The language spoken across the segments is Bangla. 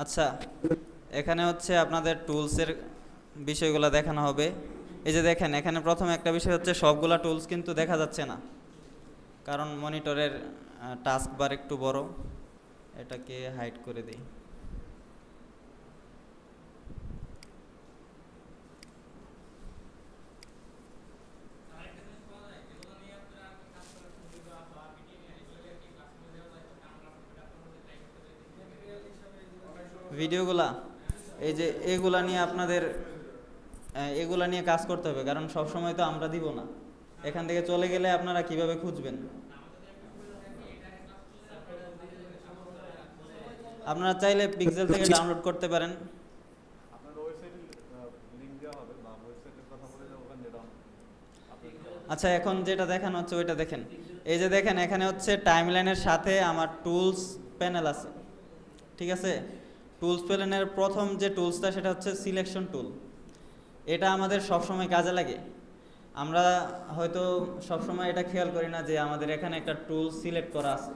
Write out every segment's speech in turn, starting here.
আচ্ছা, এখানে হচ্ছে আপনাদের টুলসের বিষয়গুলো দেখানো হবে। এই যে দেখেন, এখানে প্রথমে একটা বিষয় হচ্ছে সবগুলা টুলস কিন্তু দেখা যাচ্ছে না, কারণ মনিটরের টাস্ক বার একটু বড়। এটাকে হাইড করে দিই। ভিডিওগুলা এই যে এগুলা নিয়ে আপনাদের এগুলা নিয়ে কাজ করতে হবে, কারণ সব সময় তো আমরা দিব না। এখান থেকে চলে গেলে আপনারা কিভাবে খুঁজবেন? আপনারা চাইলে পিক্সেল থেকে ডাউনলোড করতে পারেন। আচ্ছা, এখন যেটা দেখানো হচ্ছে ওইটা দেখেন। এই যে দেখেন, এখানে হচ্ছে টাইমলাইনের সাথে আমার টুলস প্যানেল আছে, ঠিক আছে? টুলস প্যানেলের প্রথম যে টুলসটা সেটা হচ্ছে সিলেকশন টুল। এটা আমাদের সবসময় কাজে লাগে। আমরা হয়তো সবসময় এটা খেয়াল করি না যে আমাদের এখানে একটা টুল সিলেক্ট করা আছে।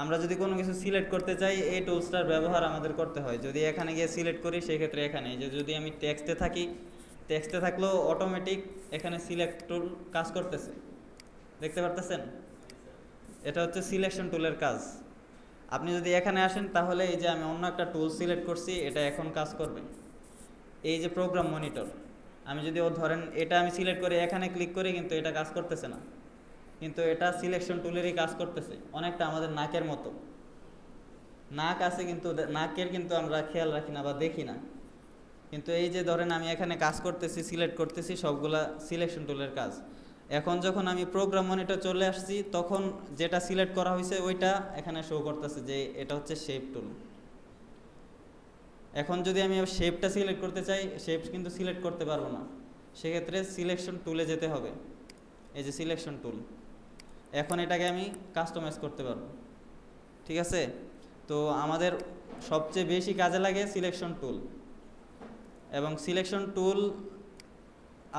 আমরা যদি কোনো কিছু সিলেক্ট করতে চাই, এই টুলসটার ব্যবহার আমাদের করতে হয়। যদি এখানে গিয়ে সিলেক্ট করি, সেক্ষেত্রে এখানে যে যদি আমি টেক্সটে থাকি, টেক্সটে থাকলেও অটোমেটিক এখানে সিলেক্ট টুল কাজ করতেছে, দেখতে পারতেছেন? এটা হচ্ছে সিলেকশন টুলের কাজ। আপনি যদি এখানে আসেন, তাহলে এই যে আমি অন্য একটা টুল সিলেক্ট করছি, এটা এখন কাজ করবে। এই যে প্রোগ্রাম মনিটর, আমি যদি ধরেন এটা আমি সিলেক্ট করে এখানে ক্লিক করি, কিন্তু এটা কাজ করতেছে না। কিন্তু এটা সিলেকশন টুলেরই কাজ করতেছে, অনেকটা আমাদের নাকের মতো। নাক আছে, কিন্তু নাকের কিন্তু আমরা খেয়াল রাখি না বা দেখি না। কিন্তু এই যে ধরেন আমি এখানে কাজ করতেছি, সিলেক্ট করতেছি, সবগুলা সিলেকশন টুলের কাজ। এখন যখন আমি প্রোগ্রাম মনিটর চলে আসছি, তখন যেটা সিলেক্ট করা হয়েছে ওইটা এখানে শো করতেছে যে এটা হচ্ছে শেপ টুল। এখন যদি আমি শেপটা সিলেক্ট করতে চাই, শেপ কিন্তু সিলেক্ট করতে পারবো না। সেক্ষেত্রে সিলেকশন টুলে যেতে হবে। এই যে সিলেকশন টুল, এখন এটাকে আমি কাস্টমাইজ করতে পারবো, ঠিক আছে? তো আমাদের সবচেয়ে বেশি কাজে লাগে সিলেকশন টুল। এবং সিলেকশন টুল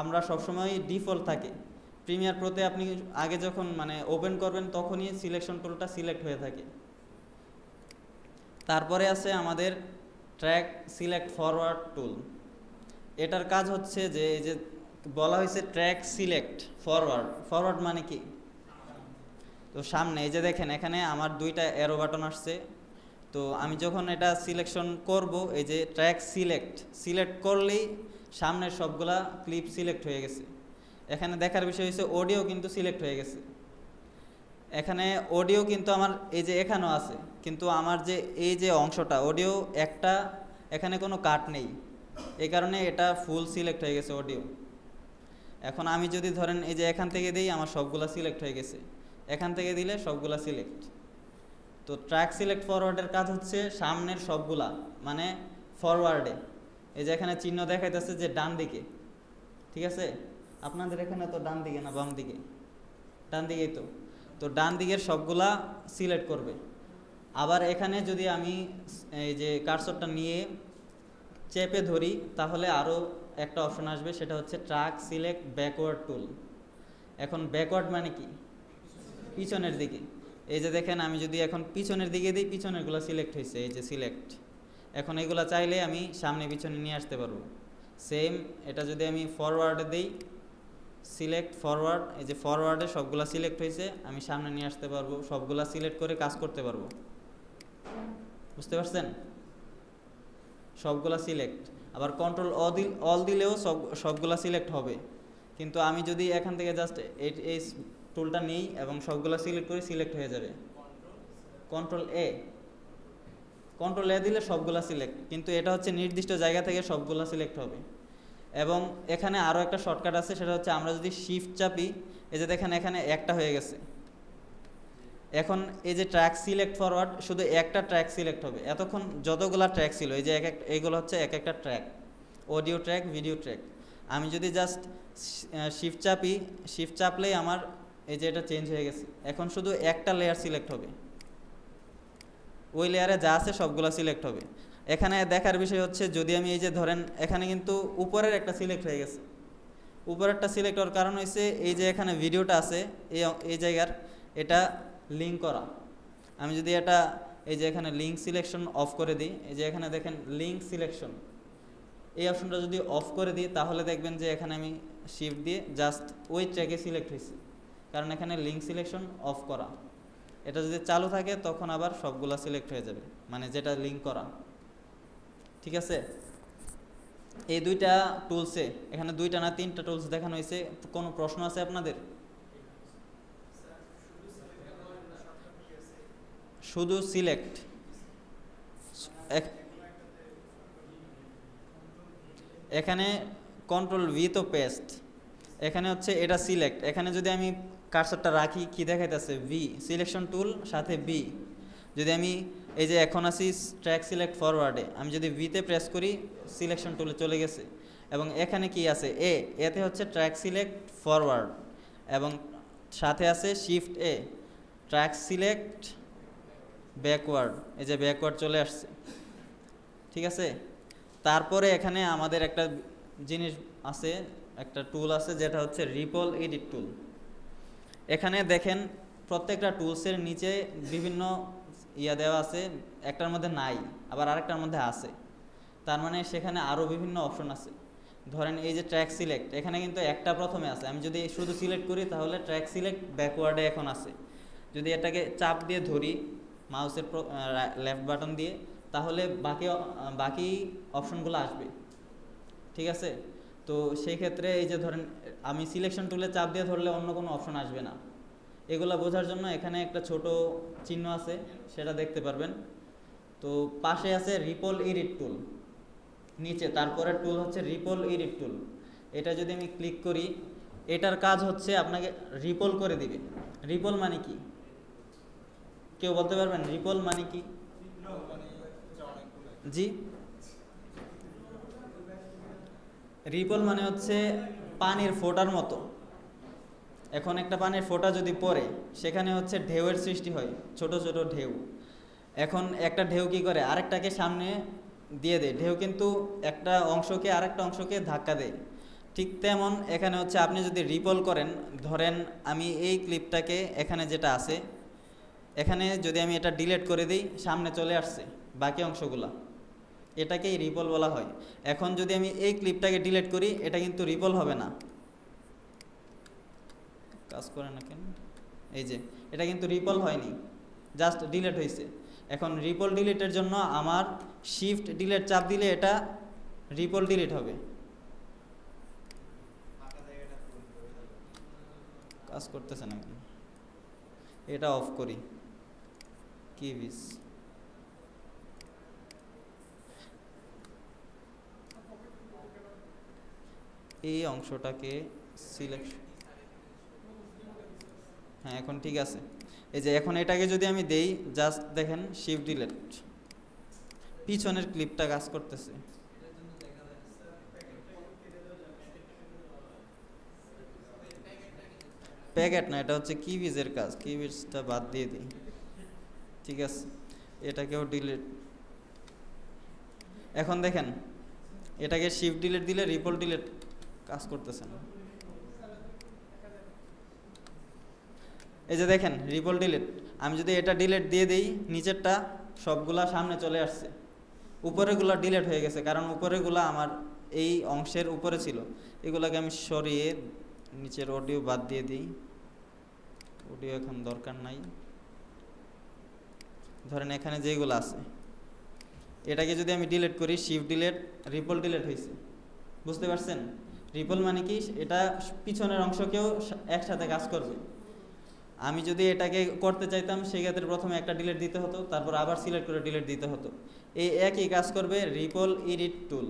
আমরা সবসময় ডিফল্ট থাকে। প্রিমিয়ার প্রোতে আপনি আগে যখন ওপেন করবেন, তখনই সিলেকশন টুলটা সিলেক্ট হয়ে থাকে। তারপরে আছে আমাদের ট্র্যাক সিলেক্ট ফরওয়ার্ড টুল। এটার কাজ হচ্ছে যে এই যে বলা হয়েছে ট্র্যাক সিলেক্ট ফরওয়ার্ড। ফরওয়ার্ড মানে কি? তো সামনে এই যে দেখেন, এখানে আমার দুইটা অ্যারো বাটন আসছে। তো আমি যখন এটা সিলেকশন করব, এই যে ট্র্যাক সিলেক্ট করলেই সামনের সবগুলা ক্লিপ সিলেক্ট হয়ে গেছে। এখানে দেখার বিষয় হচ্ছে অডিও কিন্তু সিলেক্ট হয়ে গেছে। এখানে অডিও কিন্তু আমার এই যে এখানেও আছে, কিন্তু আমার যে এই যে অংশটা অডিও একটা, এখানে কোনো কাট নেই, এই কারণে এটা ফুল সিলেক্ট হয়ে গেছে অডিও। এখন আমি যদি ধরেন এই যে এখান থেকে দিই, আমার সবগুলা সিলেক্ট হয়ে গেছে। এখান থেকে দিলে সবগুলা সিলেক্ট। তো ট্র্যাক সিলেক্ট ফরওয়ার্ডের কাজ হচ্ছে সামনের সবগুলা ফরওয়ার্ডে। এই যে এখানে চিহ্ন দেখাইতেছে যে ডান দিকে, ঠিক আছে? আপনাদের এখানে তো ডান দিকে না বাম দিকে? ডান দিকেই তো। তো ডান দিকের সবগুলা সিলেক্ট করবে। আবার এখানে যদি আমি এই যে কার্সরটা নিয়ে চেপে ধরি, তাহলে আরও একটা অপশন আসবে, সেটা হচ্ছে ট্র্যাক সিলেক্ট ব্যাকওয়ার্ড টুল। এখন ব্যাকওয়ার্ড মানে কি? পিছনের দিকে। এই যে দেখেন, আমি যদি এখন পিছনের দিকে দিই, পিছনেরগুলো সিলেক্ট হয়েছে, এই যে সিলেক্ট। এখন এগুলো চাইলে আমি সামনে পিছনে নিয়ে আসতে পারবো। সেম এটা যদি আমি ফরওয়ার্ডে দিই, সিলেক্ট ফরওয়ার্ড, এই যে ফরওয়ার্ডে সবগুলা সিলেক্ট হয়েছে, আমি সামনে নিয়ে আসতে পারবো, সবগুলা সিলেক্ট করে কাজ করতে পারবো। বুঝতে পারছেন? সবগুলা সিলেক্ট। আবার কন্ট্রোল অল দিলেও সবগুলা সিলেক্ট হবে। কিন্তু আমি যদি এখান থেকে জাস্ট এই টুলটা নিই এবং সবগুলা সিলেক্ট করি, সিলেক্ট হয়ে যাবে। কন্ট্রোল এ দিলে সবগুলা সিলেক্ট, কিন্তু এটা হচ্ছে নির্দিষ্ট জায়গা থেকে সবগুলা সিলেক্ট হবে। এবং এখানে আরও একটা শর্টকাট আছে, সেটা হচ্ছে আমরা যদি শিফট চাপি, এই যে দেখেন এখানে একটা হয়ে গেছে। এখন এই যে ট্র্যাক সিলেক্ট ফরওয়ার্ড, শুধু একটা ট্র্যাক সিলেক্ট হবে। এতক্ষণ যতগুলা ট্র্যাক ছিল, এই যে এইগুলো হচ্ছে এক একটা track, audio track, video track. আমি যদি জাস্ট শিফট চাপলেই আমার এই যে এটা চেঞ্জ হয়ে গেছে। এখন শুধু একটা লেয়ার সিলেক্ট হবে, ওই লেয়ারে যা আছে সবগুলো সিলেক্ট হবে। এখানে দেখার বিষয় হচ্ছে, যদি আমি এই যে ধরেন এখানে কিন্তু উপরের একটা সিলেক্ট হয়ে গেছে। উপরেরটা সিলেক্ট হওয়ার কারণ হয়েছে এই যে এখানে ভিডিওটা আছে, এই জায়গার এটা লিঙ্ক করা। আমি যদি এটা এই যে এখানে লিঙ্ক সিলেকশন অফ করে দিই, এই যে এখানে দেখেন লিঙ্ক সিলেকশন, এই অপশনটা যদি অফ করে দিই তাহলে দেখবেন যে এখানে আমি শিফট দিয়ে জাস্ট ওই ট্র্যাকে সিলেক্ট হয়েছে, কারণ এখানে লিঙ্ক সিলেকশন অফ করা। এটা যদি চালু থাকে তখন আবার সবগুলা সিলেক্ট হয়ে যাবে, মানে যেটা লিঙ্ক করা। ঠিক আছে, এই দুইটা টুলসে, এখানে দুইটা না তিনটা টুলস দেখানো হয়েছে। কোনো প্রশ্ন আছে আপনাদের? শুধু সিলেক্ট, এখানে কন্ট্রোল ভি তো পেস্ট, এখানে হচ্ছে এটা সিলেক্ট। এখানে যদি আমি কার্সারটা রাখি কি দেখাইতেছে? ভি সিলেকশন টুল সাথে বি। যদি আমি এই যে এখন আসি ট্র্যাক সিলেক্ট ফরওয়ার্ডে, আমি যদি ভিতে প্রেস করি সিলেকশন টুলে চলে গেছে। এবং এখানে কি আছে? এতে হচ্ছে ট্র্যাক সিলেক্ট ফরওয়ার্ড, এবং সাথে আছে শিফট এ ট্র্যাক সিলেক্ট ব্যাকওয়ার্ড। এই যে ব্যাকওয়ার্ড চলে আসছে। ঠিক আছে, তারপরে এখানে আমাদের একটা জিনিস আছে, একটা টুল আছে যেটা হচ্ছে রিপল এডিট টুল। এখানে দেখেন প্রত্যেকটা টুলসের নিচে বিভিন্ন দেওয়া আছে, একটার মধ্যে নাই আবার আরেকটার মধ্যে আছে, তার মানে সেখানে আরও বিভিন্ন অপশন আছে। ধরেন এই যে ট্র্যাক সিলেক্ট, এখানে কিন্তু একটা প্রথমে আছে, আমি যদি শুধু সিলেক্ট করি তাহলে ট্র্যাক সিলেক্ট ব্যাকওয়ার্ডে এখন আছে। যদি এটাকে চাপ দিয়ে ধরি মাউসের লেফট বাটন দিয়ে, তাহলে বাকি অপশনগুলো আসবে। ঠিক আছে, তো সেই ক্ষেত্রে এই যে ধরেন আমি সিলেকশন টুলে চাপ দিয়ে ধরলে অন্য কোনো অপশন আসবে না। এগুলো বোঝার জন্য এখানে একটা ছোট চিহ্ন আছে, সেটা দেখতে পারবেন। তো পাশে আছে রিপল এডিট টুল, নিচে তারপরে টুল হচ্ছে রিপল এডিট টুল। এটা যদি আমি ক্লিক করি, এটার কাজ হচ্ছে আপনাকে রিপল করে দিবে। রিপল মানে কি কেউ বলতে পারবেন? রিপল মানে কি? জি, রিপল মানে হচ্ছে পানির ফোঁটার মতো। এখন একটা পানির ফোঁটা যদি পড়ে, সেখানে হচ্ছে ঢেউয়ের সৃষ্টি হয়, ছোট ছোট ঢেউ। এখন একটা ঢেউ কি করে? আরেকটাকে সামনে দিয়ে দেয়। ঢেউ কিন্তু একটা অংশকে আরেকটা অংশকে ধাক্কা দেয়। ঠিক তেমন এখানে হচ্ছে আপনি যদি রিপল করেন, ধরেন আমি এই ক্লিপটাকে এখানে যেটা আছে, এখানে যদি আমি এটা ডিলিট করে দিই, সামনে চলে আসছে বাকি অংশগুলা, এটাকেই রিপল বলা হয়। এখন যদি আমি এই ক্লিপটাকে ডিলিট করি, এটা কিন্তু রিপল হবে না। কাজ করে না কেন? এই যে এটা কিন্তু রিপল হয়নি, জাস্ট ডিলিট হয়েছে। এখন রিপল ডিলিটের জন্য আমার শিফট ডিলিট চাপ দিলে এটা রিপল ডিলিট হবে। কাজ করতেছে না কেন? এটা অফ করি, কিবিস। এই অংশটাকে সিলেক্ট, হ্যাঁ এখন ঠিক আছে। এই যে এখন এটাকে যদি আমি দেই, জাস্ট দেখেন শিফট ডিলিট, পিছনের ক্লিপটা কাজ করতেছে। প্যাকেট না, এটা হচ্ছে কিবিজের কাজ, কিবিজটা বাদ দিয়ে দিই। ঠিক আছে, এটাকেও ডিলিট। এখন দেখেন এটাকে শিফট ডিলিট দিলে রিপল ডিলিট কাজ করতেছে না। এই যে দেখেন রিপল ডিলিট, আমি যদি এটা ডিলিট দিয়ে দিই, নিচেরটা সবগুলা সামনে চলে আসছে, উপরেগুলা ডিলিট হয়ে গেছে, কারণ উপরেগুলা আমার এই অংশের উপরে ছিল। এগুলাকে আমি সরিয়ে নিচের অডিও বাদ দিয়ে দিই, অডিও এখন দরকার নাই। ধরেন এখানে যেগুলো আছে, এটাকে যদি আমি ডিলিট করি, শিফট ডিলিট, রিপল ডিলিট হয়েছে। বুঝতে পারছেন? রিপল মানে কি? এটা পিছনের অংশকেও একসাথে কাজ করবে। আমি যদি এটাকে করতে চাইতাম, সেক্ষেত্রে প্রথমে একটা ডিলিট দিতে হতো, তারপর আবার সিলেক্ট করে ডিলিট দিতে হতো। এই একই কাজ করবে রিপল এডিট টুল।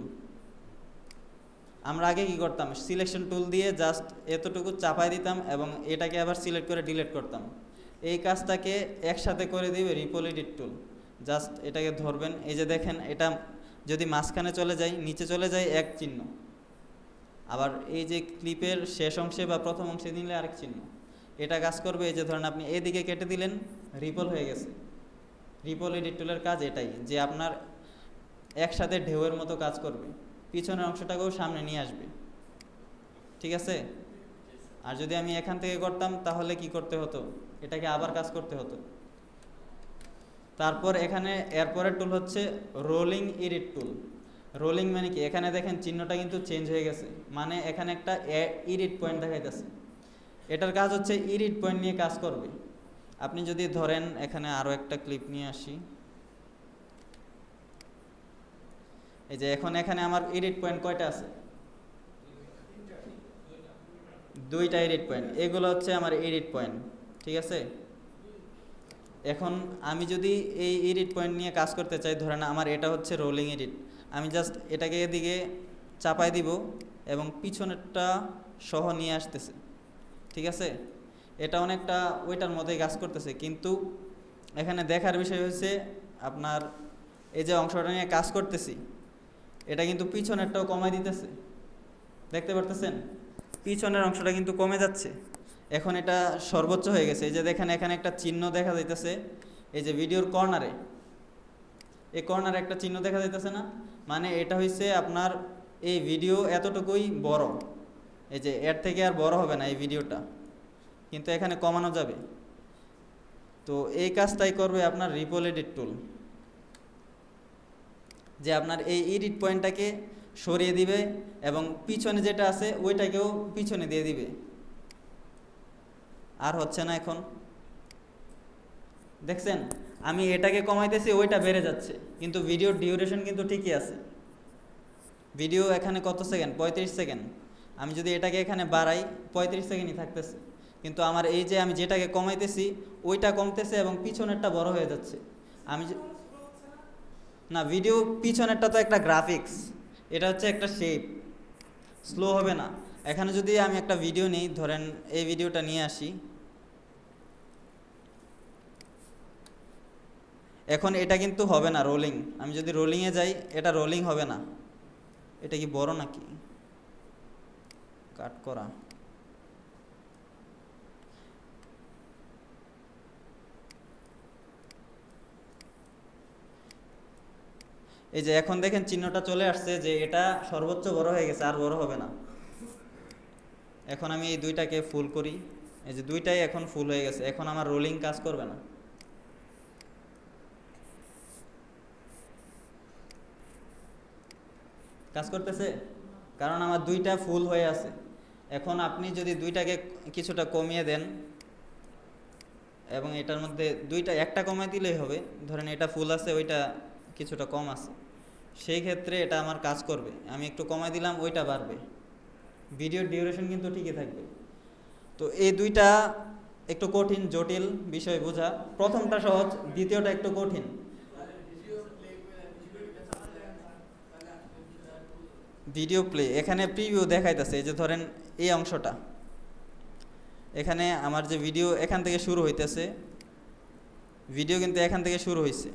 আমরা আগে কি করতাম? সিলেকশন টুল দিয়ে জাস্ট এতটুকু চাপাই দিতাম এবং এটাকে আবার সিলেক্ট করে ডিলিট করতাম। এই কাজটাকে একসাথে করে দিবে রিপল এডিট টুল। জাস্ট এটাকে ধরবেন, এই যে দেখেন এটা যদি মাঝখানে চলে যায়, নিচে চলে যায় এক চিহ্ন, আবার এই যে ক্লিপের শেষ অংশে বা প্রথম অংশে দিলে আরেক চিহ্ন। এটা কাজ করবে, এই যে ধরেন আপনি এদিকে কেটে দিলেন, রিপল হয়ে গেছে। রিপল এডিট টুলের কাজ এটাই, যে আপনার একসাথে ঢেউয়ের মতো কাজ করবে, পিছনের অংশটাকেও সামনে নিয়ে আসবে। ঠিক আছে? আর যদি আমি এখান থেকে করতাম তাহলে কি করতে হতো? এটাকে আবার কাজ করতে হতো। তারপর এখানে এরপরের টুল হচ্ছে রোলিং এডিট টুল। রোলিং মানে কি, এখানে দেখেন চিহ্নটা কিন্তু চেঞ্জ হয়ে গেছে, মানে এখানে একটা এডিট পয়েন্ট দেখাইতেছে। এটার কাজ হচ্ছে এডিট পয়েন্ট নিয়ে কাজ করবে। আপনি যদি ধরেন এখানে আরও একটা ক্লিপ নিয়ে আসি, এই যে এখন এখানে আমার এডিট পয়েন্ট কয়টা আছে? দুইটা এডিট পয়েন্ট, এগুলো হচ্ছে আমার এডিট পয়েন্ট, ঠিক আছে। এখন আমি যদি এই এডিট পয়েন্ট নিয়ে কাজ করতে চাই, ধরেন আমার এটা হচ্ছে রোলিং এডিট, আমি জাস্ট এটাকে এদিকে চাপাই দিব এবং পিছনেরটা সহ নিয়ে আসতেছে, ঠিক আছে। এটা অনেকটা ওইটার মধ্যেই কাজ করতেছে, কিন্তু এখানে দেখার বিষয় হচ্ছে আপনার এই যে অংশটা নিয়ে কাজ করতেছি, এটা কিন্তু পিছনেরটাও কমাই দিতেছে, দেখতে পারতেছেন পিছনের অংশটা কিন্তু কমে যাচ্ছে। এখন এটা সর্বোচ্চ হয়ে গেছে। এই যে দেখেন এখানে একটা চিহ্ন দেখা যাইতেছে, এই যে ভিডিওর কর্নারে, এই কর্নারে একটা চিহ্ন দেখা যাইতেছে না, মানে এটা হইছে আপনার এই ভিডিও এতটুকুই বড়, এই যে এর থেকে আর বড় হবে না এই ভিডিওটা, কিন্তু এখানে কমানো যাবে। তো এই কাজটাই করবে আপনার রিপল এডিট টুল, যে আপনার এই এডিট পয়েন্টটাকে সরিয়ে দিবে এবং পিছনে যেটা আছে ওইটাকেও পিছনে দিয়ে দিবে। আর হচ্ছে না এখন, দেখছেন আমি এটাকে কমাইতেছি ওইটা বেড়ে যাচ্ছে, কিন্তু ভিডিওর ডিউরেশন কিন্তু ঠিকই আছে। ভিডিও এখানে কত সেকেন্ড? 35 সেকেন্ড। আমি যদি এটাকে এখানে বাড়াই 35 সেকেন্ডই থাকতেছে, কিন্তু আমার এই যে আমি যেটাকে কমাইতেছি ওইটা কমতেছে এবং পিছনেরটা বড় হয়ে যাচ্ছে। আমি না, ভিডিও পিছনেরটা তো একটা গ্রাফিক্স, এটা হচ্ছে একটা শেপ, স্লো হবে না। এখানে যদি আমি একটা ভিডিও নিই, ধরেন এই ভিডিওটা নিয়ে আসি, এখন এটা কিন্তু হবে না রোলিং। আমি যদি রোলিংয়ে যাই, এটা রোলিং হবে না। এটা কি বড় নাকি কাট করা? এই যে এখন দেখেন চিহ্নটা চলে আসছে যে এটা সর্বোচ্চ বড় হয়ে গেছে, আর বড় হবে না। এখন আমি এই দুইটাকে ফুল করি, এই যে দুইটাই এখন ফুল হয়ে গেছে, এখন আমার রোলিং কাজ করবে না। কাজ করতেছে কারণ আমার দুইটা ফুল হয়ে আছে। এখন আপনি যদি দুইটাকে কিছুটা কমিয়ে দেন এবং এটার মধ্যে দুইটা একটা কমিয়ে দিলেই হবে, ধরেন এটা ফুল আছে ওইটা কিছুটা কম আছে, সেই ক্ষেত্রে এটা আমার কাজ করবে। আমি একটু কমাই দিলাম, ওইটা বাড়বে, ভিডিওর ডিউরেশন কিন্তু ঠিকই থাকবে। তো এই দুইটা একটু কঠিন, জটিল বিষয় বোঝা। প্রথমটা সহজ, দ্বিতীয়টা একটু কঠিন। ভিডিও প্লে, এখানে প্রিভিউ দেখাইতেছে, এই যে ধরেন এই অংশটা, এখানে আমার যে ভিডিও এখান থেকে শুরু হইতেছে, ভিডিও কিন্তু এখান থেকে শুরু হয়েছে।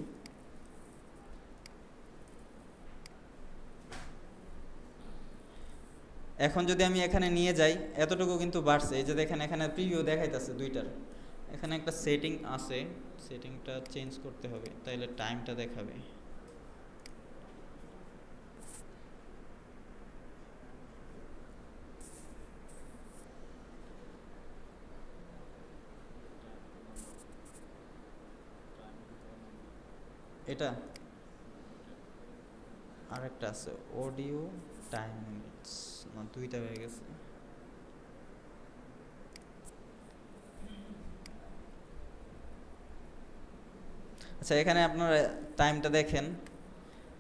এখন যদি আমি এখানে নিয়ে যাই, এতটুকু কিন্তু বাড়ছে। এই যে দেখেন এখানে প্রিভিউ দেখাইতেছে দুইটার। এখানে একটা সেটিং আছে, সেটিংটা চেঞ্জ করতে হবে, তাইলে টাইমটা দেখাবে। এটা আরেকটা আছে অডিও টাইম লিমিটস, না দুইটা হয়ে গেছে। আচ্ছা এখানে আপনারা টাইমটা দেখেন,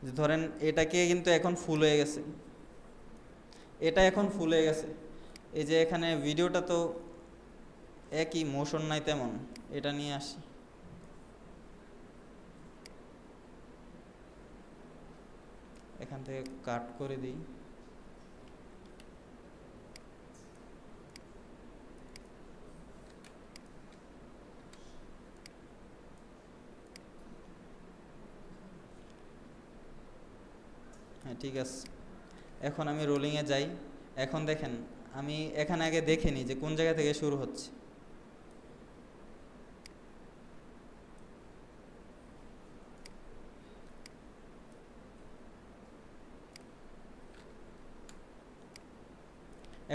যে ধরেন এটাকে কিন্তু এখন ফুল হয়ে গেছে, এটা এখন ফুল হয়ে গেছে। এই যে এখানে ভিডিওটা তো একই, মোশন নাই তেমন। এটা নিয়ে আসি, এখান থেকে কাট করে দিই। হ্যাঁ ঠিক আছে, এখন আমি রোলিংয়ে যাই। এখন দেখেন আমি এখানে আগে দেখে নিই যে কোন জায়গা থেকে শুরু হচ্ছে।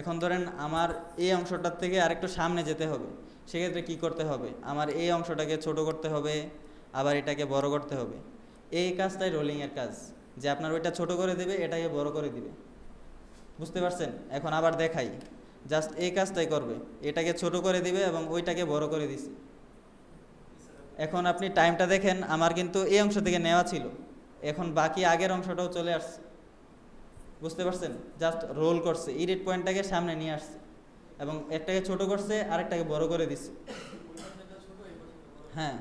এখন ধরেন আমার এই অংশটার থেকে আরেকটু সামনে যেতে হবে, সেক্ষেত্রে কি করতে হবে? আমার এই অংশটাকে ছোট করতে হবে, আবার এটাকে বড় করতে হবে। এই কাজটাই রোলিংয়ের কাজ, যে আপনার ওইটা ছোট করে দেবে, এটাকে বড় করে দিবে। বুঝতে পারছেন? এখন আবার দেখাই, জাস্ট এই কাজটাই করবে, এটাকে ছোট করে দিবে এবং ওইটাকে বড় করে দিছে। এখন আপনি টাইমটা দেখেন, আমার কিন্তু এই অংশ থেকে নেওয়া ছিল, এখন বাকি আগের অংশটাও চলে আসছে। বুঝতে পারছেন? জাস্ট রোল করছে, এডিট পয়েন্টটাকে সামনে নিয়ে আসছে এবং একটাকে ছোট করছে, আরেকটাকে বড় করে দিচ্ছে। হ্যাঁ,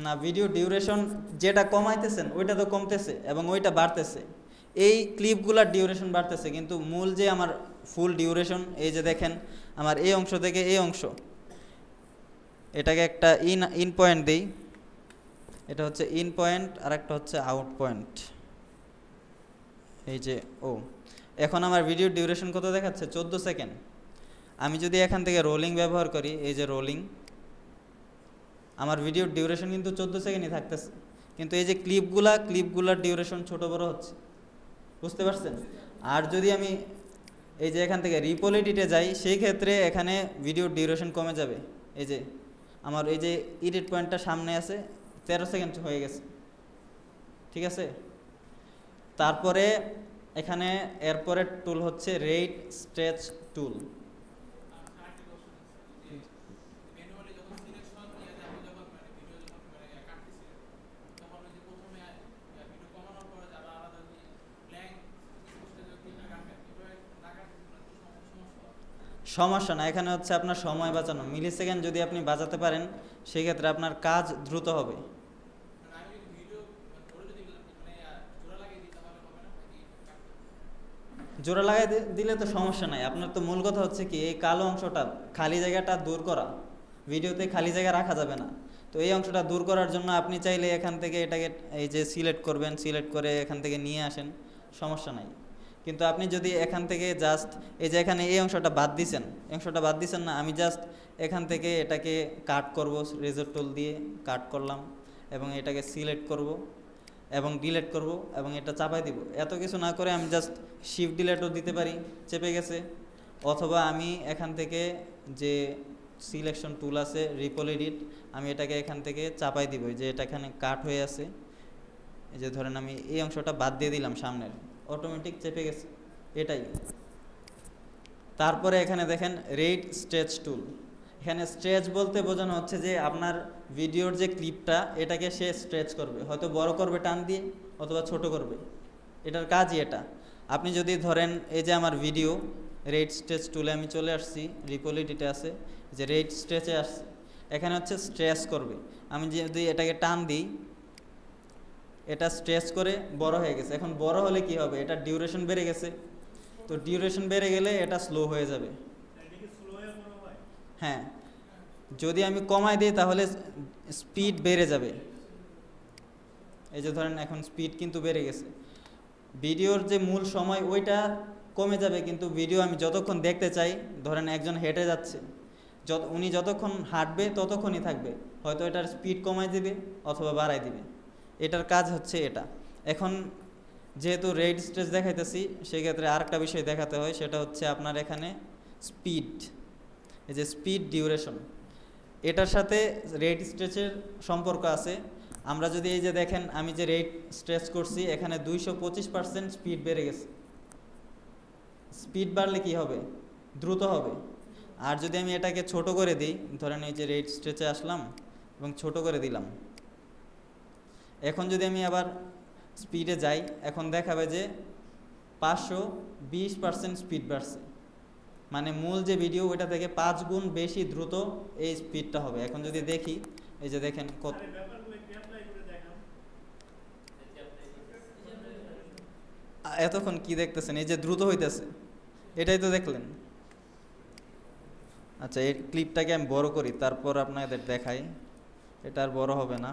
না, ভিডিও ডিউরেশন যেটা কমাইতেছেন ওইটা তো কমতেছে এবং ওইটা বাড়তেছে, এই ক্লিপগুলোর ডিউরেশন বাড়তেছে, কিন্তু মূল যে আমার ফুল ডিউরেশন, এই যে দেখেন আমার এই অংশ থেকে এই অংশ, এটাকে একটা ইন পয়েন্ট দিই, এটা হচ্ছে ইন পয়েন্ট আর একটা হচ্ছে আউট পয়েন্ট। এই যে এখন আমার ভিডিও ডিউরেশন কত দেখাচ্ছে? 14 সেকেন্ড। আমি যদি এখান থেকে রোলিং ব্যবহার করি, এই যে রোলিং, আমার ভিডিওর ডিউরেশন কিন্তু 14 সেকেন্ডই থাকতেছে, কিন্তু এই যে ক্লিপগুলার ডিউরেশন ছোট বড় হচ্ছে। বুঝতে পারছেন? আর যদি আমি এই যে এখান থেকে রিপল এডিটে যাই, সেই ক্ষেত্রে এখানে ভিডিওর ডিউরেশন কমে যাবে। এই যে আমার এই যে এডিট পয়েন্টটা সামনে আছে, 13 সেকেন্ড হয়ে গেছে। ঠিক আছে? তারপরে এখানে এরপরের টুল হচ্ছে রেট স্ট্রেচ টুল। সমস্যা না, এখানে হচ্ছে আপনার সময় বাঁচানো, মিলি সেকেন্ড যদি আপনি বাঁচাতে পারেন সেক্ষেত্রে আপনার কাজ দ্রুত হবে। জোড়া লাগাই দিলে তো সমস্যা নাই, আপনার তো মূল কথা হচ্ছে কি এই কালো অংশটা, খালি জায়গাটা দূর করা। ভিডিওতে খালি জায়গা রাখা যাবে না, তো এই অংশটা দূর করার জন্য আপনি চাইলে এখান থেকে এটাকে এই যে সিলেক্ট করবেন, সিলেক্ট করে এখান থেকে নিয়ে আসেন, সমস্যা নাই। কিন্তু আপনি যদি এখান থেকে জাস্ট এই যে এখানে এই অংশটা বাদ দিছেন না, আমি জাস্ট এখান থেকে এটাকে কাট করব, রেজর টুল দিয়ে কাট করলাম এবং এটাকে সিলেক্ট করব এবং ডিলেট করব এবং এটা চাপাই দিব। এত কিছু না করে আমি জাস্ট শিফট ডিলেটও দিতে পারি, চেপে গেছে। অথবা আমি এখান থেকে যে সিলেকশন টুল আছে রিপল এডিট, আমি এটাকে এখান থেকে চাপাই দিব, যে এটা এখানে কাট হয়ে আছে, এই যে ধরেন আমি এই অংশটা বাদ দিয়ে দিলাম সামনের, অটোমেটিক চেপে গেছে। এটাই। তারপরে এখানে দেখেন রেট স্ট্রেচ টুল। এখানে স্ট্রেচ বলতে বোঝানো হচ্ছে যে আপনার ভিডিওর যে ক্লিপটা, এটাকে সে স্ট্রেচ করবে, হয়তো বড় করবে টান দিয়ে অথবা ছোট করবে, এটার কাজই এটা। আপনি যদি ধরেন এই যে আমার ভিডিও, রেট স্ট্রেচ টুলে আমি চলে আসছি, রিপল এডিটে আছে, যে রেট স্ট্রেচে আসছে, এখানে হচ্ছে স্ট্রেচ করবে। আমি যদি এটাকে টান দিই, এটা স্ট্রেচ করে বড় হয়ে গেছে। এখন বড় হলে কি হবে? এটা ডিউরেশন বেড়ে গেছে, তো ডিউরেশন বেড়ে গেলে এটা স্লো হয়ে যাবে। হ্যাঁ, যদি আমি কমাই দিই তাহলে স্পিড বেড়ে যাবে। এই যে ধরেন এখন স্পিড কিন্তু বেড়ে গেছে, ভিডিওর যে মূল সময় ওইটা কমে যাবে, কিন্তু ভিডিও আমি যতক্ষণ দেখতে চাই, ধরেন একজন হেঁটে যাচ্ছে, উনি যতক্ষণ হাঁটবে ততক্ষণই থাকবে, হয়তো এটার স্পিড কমাই দিবে অথবা বাড়াই দিবে, এটার কাজ হচ্ছে এটা। এখন যেহেতু রেট স্ট্রেচ দেখাইতেছি, সেক্ষেত্রে আরেকটা বিষয় দেখাতে হয়, সেটা হচ্ছে আপনার এখানে স্পিড, এই যে স্পিড ডিউরেশন, এটার সাথে রেট স্ট্রেচের সম্পর্ক আছে। আমরা যদি এই যে দেখেন আমি যে রেট স্ট্রেচ করছি, এখানে 225% স্পিড বেড়ে গেছে। স্পিড বাড়লে কি হবে? দ্রুত হবে। আর যদি আমি এটাকে ছোট করে দিই, ধরেন এই যে রেট স্ট্রেচে আসলাম এবং ছোট করে দিলাম, এখন যদি আমি আবার স্পিডে যাই, এখন দেখাবে যে 520% স্পিড বাড়ছে, মানে মূল যে ভিডিও ওইটা থেকে 5 গুণ বেশি দ্রুত এই স্পিডটা হবে। এখন যদি দেখি, এই যে দেখেন কত, এতক্ষণ কি দেখতেছেন? এই যে দ্রুত হইতেছে, এটাই তো দেখলেন। আচ্ছা, এই ক্লিপটাকে আমি বড় করি, তারপর আপনাদের দেখাই। এটা আর বড় হবে না।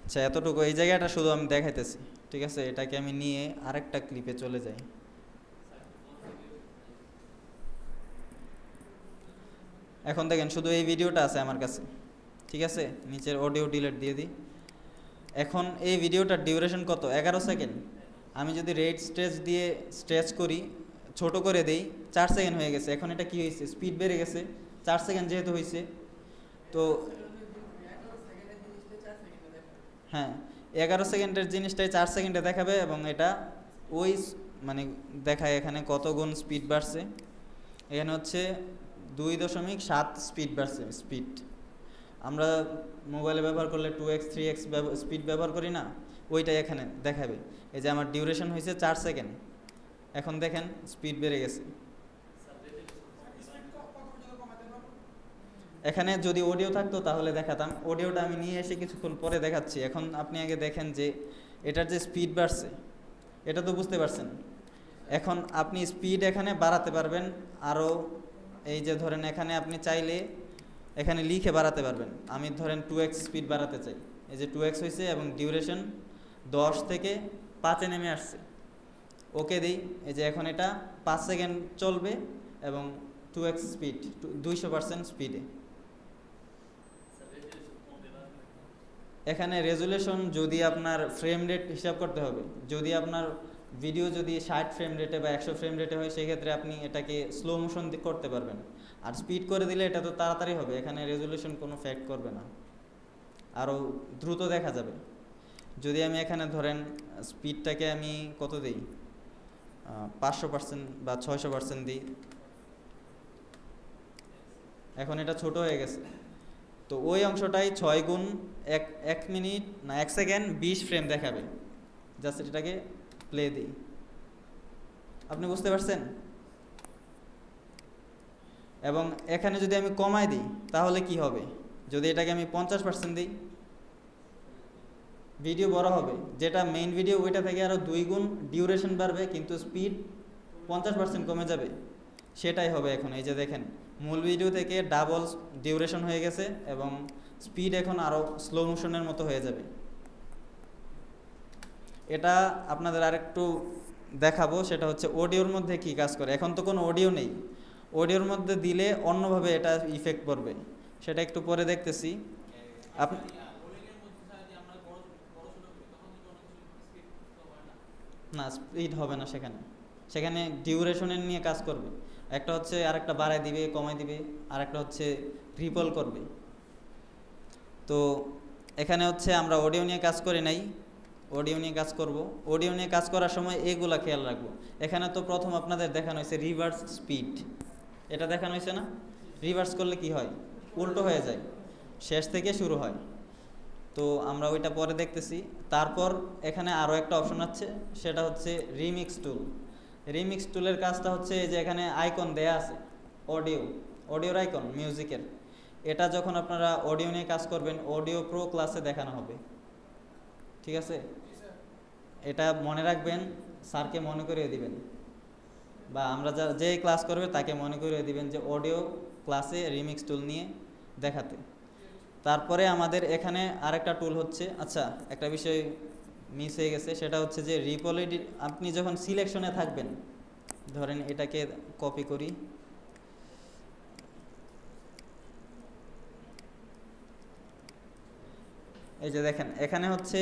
আচ্ছা, এতটুকু, এই জায়গাটা শুধু আমি দেখাইতেছি, ঠিক আছে? এটাকে আমি নিয়ে আরেকটা ক্লিপে চলে যাই। এখন দেখেন শুধু এই ভিডিওটা আছে আমার কাছে, ঠিক আছে? নিচের অডিও ডিলিট দিয়ে দিই। এখন এই ভিডিওটার ডিউরেশন কত? 11 সেকেন্ড। আমি যদি রেট স্ট্রেচ দিয়ে স্ট্রেচ করি, ছোট করে দেই, 4 সেকেন্ড হয়ে গেছে। এখন এটা কি হয়েছে, স্পিড বেড়ে গেছে 4 সেকেন্ড যেহেতু হয়েছে। তো হ্যাঁ, 11 সেকেন্ডের জিনিসটাই 4 সেকেন্ডে দেখাবে, এবং এটা ওই মানে দেখায় এখানে কত গুণ স্পিড বাড়ছে। এখানে হচ্ছে 2.7 স্পিড বাড়ছে। স্পিড আমরা মোবাইলে ব্যবহার করলে 2x 3x স্পিড ব্যবহার করি না, ওইটাই এখানে দেখাবে। এই যে আমার ডিউরেশন হয়েছে 4 সেকেন্ড, এখন দেখেন স্পিড বেড়ে গেছে। এখানে যদি অডিও থাকতো তাহলে দেখাতাম, অডিওটা আমি নিয়ে এসে কিছুক্ষণ পরে দেখাচ্ছি। এখন আপনি আগে দেখেন যে এটার যে স্পিড বাড়ছে, এটা তো বুঝতে পারছেন। এখন আপনি স্পিড এখানে বাড়াতে পারবেন আরও। এই যে ধরেন এখানে আপনি চাইলে এখানে লিখে বাড়াতে পারবেন। আমি ধরেন 2x স্পিড বাড়াতে চাই, এই যে 2x হয়েছে এবং ডিউরেশন 10 থেকে 5-এ নেমে আসছে। ওকে দিই, এই যে এখন এটা 5 সেকেন্ড চলবে এবং 2x স্পিড 200% স্পিডে। এখানে রেজুলেশন যদি আপনার ফ্রেম রেট হিসাব করতে হবে, যদি আপনার ভিডিও যদি 60 ফ্রেম রেটে বা 100 ফ্রেম রেটে হয়, সেক্ষেত্রে আপনি এটাকে স্লো মোশন করতে পারবেন। আর স্পিড করে দিলে এটা তো তাড়াতাড়ি হবে, এখানে রেজুলেশন কোনো ফ্যাক্ট করবে না, আরও দ্রুত দেখা যাবে। যদি আমি এখানে ধরেন স্পিডটাকে আমি কত দিই, 500% বা 600% দিই, এখন এটা ছোট হয়ে গেছে। তো ওই অংশটাই 6 গুণ 1 মিনিট না 1 সেকেন্ড 20 ফ্রেম দেখাবে। জাস্ট এটাকে প্লে দিই, আপনি বুঝতে পারছেন। এবং এখানে যদি আমি কমাই দিই তাহলে কি হবে, যদি এটাকে আমি 50% দিই, ভিডিও বড় হবে। যেটা মেইন ভিডিও ওইটা থেকে আরও 2 গুণ ডিউরেশন বাড়বে, কিন্তু স্পিড 50% কমে যাবে। সেটাই হবে এখন। এই যে দেখেন মূল ভিডিও থেকে ডাবল ডিউরেশন হয়ে গেছে এবং স্পিড এখন আরও স্লো মোশনের মতো হয়ে যাবে। এটা আপনাদের আরেকটু দেখাবো, সেটা হচ্ছে অডিওর মধ্যে কি কাজ করে। এখন তো কোনো অডিও নেই, অডিওর মধ্যে দিলে অন্যভাবে এটা ইফেক্ট পড়বে, সেটা একটু পরে দেখতেছি। না, স্পিড হবে না, সেখানে ডিউরেশনের নিয়ে কাজ করবে। একটা হচ্ছে আরেকটা বাড়ায় দিবে, কমাই দিবে, আর একটা হচ্ছে রিপল করবে। তো এখানে হচ্ছে আমরা অডিও নিয়ে কাজ করি নাই, অডিও নিয়ে কাজ করব। অডিও নিয়ে কাজ করার সময় এগুলা খেয়াল রাখবো। এখানে তো প্রথম আপনাদের দেখানো হয়েছে রিভার্স স্পিড, এটা দেখানো হয়েছে না। রিভার্স করলে কি হয়, উল্টো হয়ে যায়, শেষ থেকে শুরু হয়। তো আমরা ওইটা পরে দেখতেছি। তারপর এখানে আরও একটা অপশন আছে, সেটা হচ্ছে রিমিক্স টুল। রিমিক্স টুলের কাজটা হচ্ছে যে এখানে আইকন দেয়া আছে, অডিওর আইকন মিউজিকের। এটা যখন আপনারা অডিও নিয়ে কাজ করবেন, অডিও প্রো ক্লাসে দেখানো হবে, ঠিক আছে। এটা মনে রাখবেন, স্যারকে মনে করিয়ে দিবেন, বা আমরা যে ক্লাস করবে তাকে মনে করিয়ে দিবেন যে অডিও ক্লাসে রিমিক্স টুল নিয়ে দেখাতে। তারপরে আমাদের এখানে আরেকটা টুল হচ্ছে, আচ্ছা একটা বিষয় মিস হয়ে গেছে, সেটা হচ্ছে যে রিপল এডিট। আপনি যখন সিলেকশনে থাকবেন, ধরেন এটাকে কপি করি, এই যে দেখেন এখানে হচ্ছে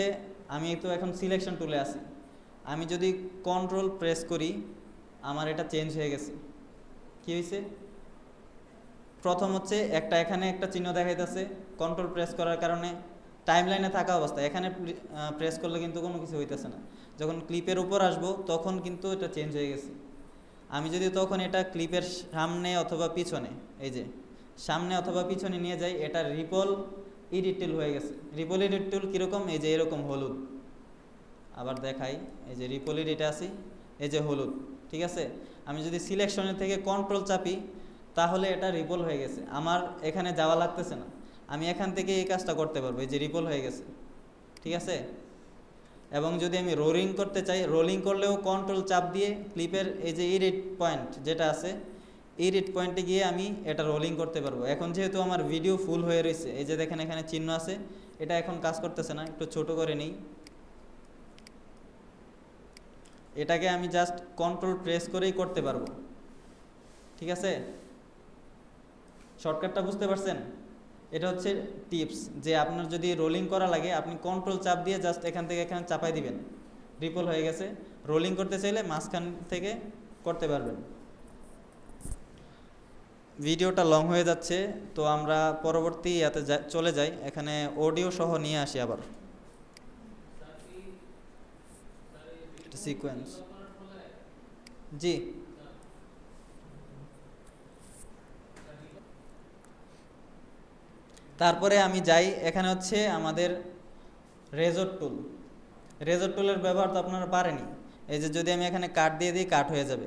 আমি তো এখন সিলেকশন টুলে আছি। আমি যদি কন্ট্রোল প্রেস করি, আমার এটা চেঞ্জ হয়ে গেছে। কি হয়েছে, প্রথম হচ্ছে এখানে একটা চিহ্ন দেখাইতেছে, কন্ট্রোল প্রেস করার কারণে টাইমলাইনে থাকা অবস্থা। এখানে প্রেস করলে কিন্তু কোনো কিছু হইতেছে না। যখন ক্লিপের উপর আসবো তখন কিন্তু এটা চেঞ্জ হয়ে গেছে। আমি যদি তখন এটা ক্লিপের সামনে অথবা পিছনে, এই যে সামনে অথবা পিছনে নিয়ে যাই, এটা রিপল এডিট টুল হয়ে গেছে। রিপল এডিট টুল কীরকম, এই যে এরকম হলুদ, আবার দেখাই, এই যে রিপল এডিটে আসি, এই যে হলুদ, ঠিক আছে। আমি যদি সিলেকশনের থেকে কন্ট্রোল চাপি তাহলে এটা রিপল হয়ে গেছে, আমার এখানে যাওয়া লাগতেছে না, আমি এখান থেকে এই কাজটা করতে পারবো, এই যে রিপল হয়ে গেছে, ঠিক আছে। এবং যদি আমি রোলিং করতে চাই, রোলিং করলেও কন্ট্রোল চাপ দিয়ে ক্লিপের এই যে এডিট পয়েন্ট যেটা আছে, এডিট পয়েন্টে গিয়ে আমি এটা রোলিং করতে পারবো। এখন যেহেতু আমার ভিডিও ফুল হয়ে রয়েছে, এই যে দেখেন এখানে চিহ্ন আছে, এটা এখন কাজ করতেছে না, একটু ছোট করে নিই। এটাকে আমি জাস্ট কন্ট্রোল প্রেস করেই করতে পারবো, ঠিক আছে। শর্টকাটটা বুঝতে পারছেন। এটা হচ্ছে টিপস, যে আপনার যদি রোলিং করা লাগে আপনি কন্ট্রোল চাপ দিয়ে জাস্ট এখান থেকে এখানে চাপাই দিবেন, রিপল হয়ে গেছে। রোলিং করতে চাইলে মাঝখান থেকে করতে পারবেন। ভিডিওটা লং হয়ে যাচ্ছে, তো আমরা পরবর্তী ইয়াতে চলে যাই। এখানে অডিও সহ নিয়ে আসি আবার সিকোয়েন্স। জি, তারপরে আমি যাই, এখানে হচ্ছে আমাদের রেজর টুল। রেজর টুলের ব্যবহার তো আপনারা পারেনি। এই যে যদি আমি এখানে কাট দিয়ে দিই, কাট হয়ে যাবে।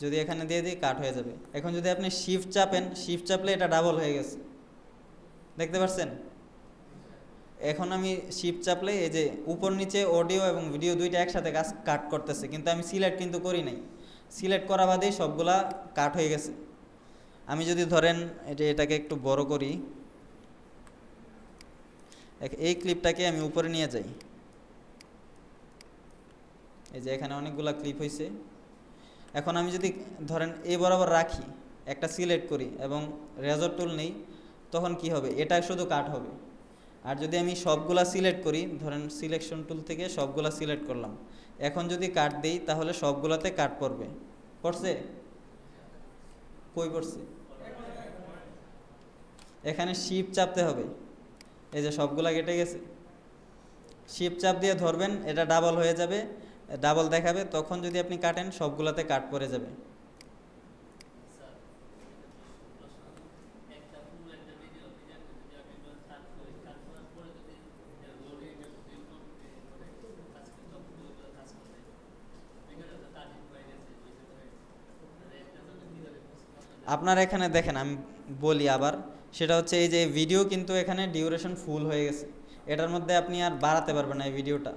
যদি এখানে দিয়ে দিই, কাট হয়ে যাবে। এখন যদি আপনি শিফট চাপেন, শিফট চাপলে এটা ডাবল হয়ে গেছে, দেখতে পাচ্ছেন? এখন আমি শিফট চাপলে এই যে উপর নিচে অডিও এবং ভিডিও দুইটা একসাথে কাট করতেছে, কিন্তু আমি সিলেক্ট কিন্তু করি নাই। সিলেক্ট করা বাদেই সবগুলা কাট হয়ে গেছে। আমি যদি ধরেন এটাকে একটু বড় করি, এই ক্লিপটাকে আমি উপরে নিয়ে যাই। এই যে এখানে অনেকগুলা ক্লিপ হয়েছে। এখন আমি যদি ধরেন এই বরাবর রাখি, একটা সিলেক্ট করি এবং রেজর টুল নেই, তখন কি হবে? এটা শুধু কাট হবে। আর যদি আমি সবগুলা সিলেক্ট করি, ধরেন সিলেকশন টুল থেকে সবগুলা সিলেক্ট করলাম, এখন যদি কাট দেই তাহলে সবগুলাতে কাট পড়বে। পড়ছে? কই পড়ছে? এখানে শিফট চাপতে হবে। এই যে সবগুলা কেটে গেছে, শিফট চাপ দিয়ে ধরবেন, এটা ডাবল হয়ে যাবে, ডাবল দেখাবে। তখন যদি আপনি কাটেন, সবগুলাতে কাট পড়ে যাবে। আপনার এখানে দেখেন, আমি বলি আবার, সেটা হচ্ছে এই যে ভিডিও কিন্তু এখানে ডিউরেশন ফুল হয়ে গেছে, এটার মধ্যে আপনি আর বাড়াতে পারবেন না এই ভিডিওটা।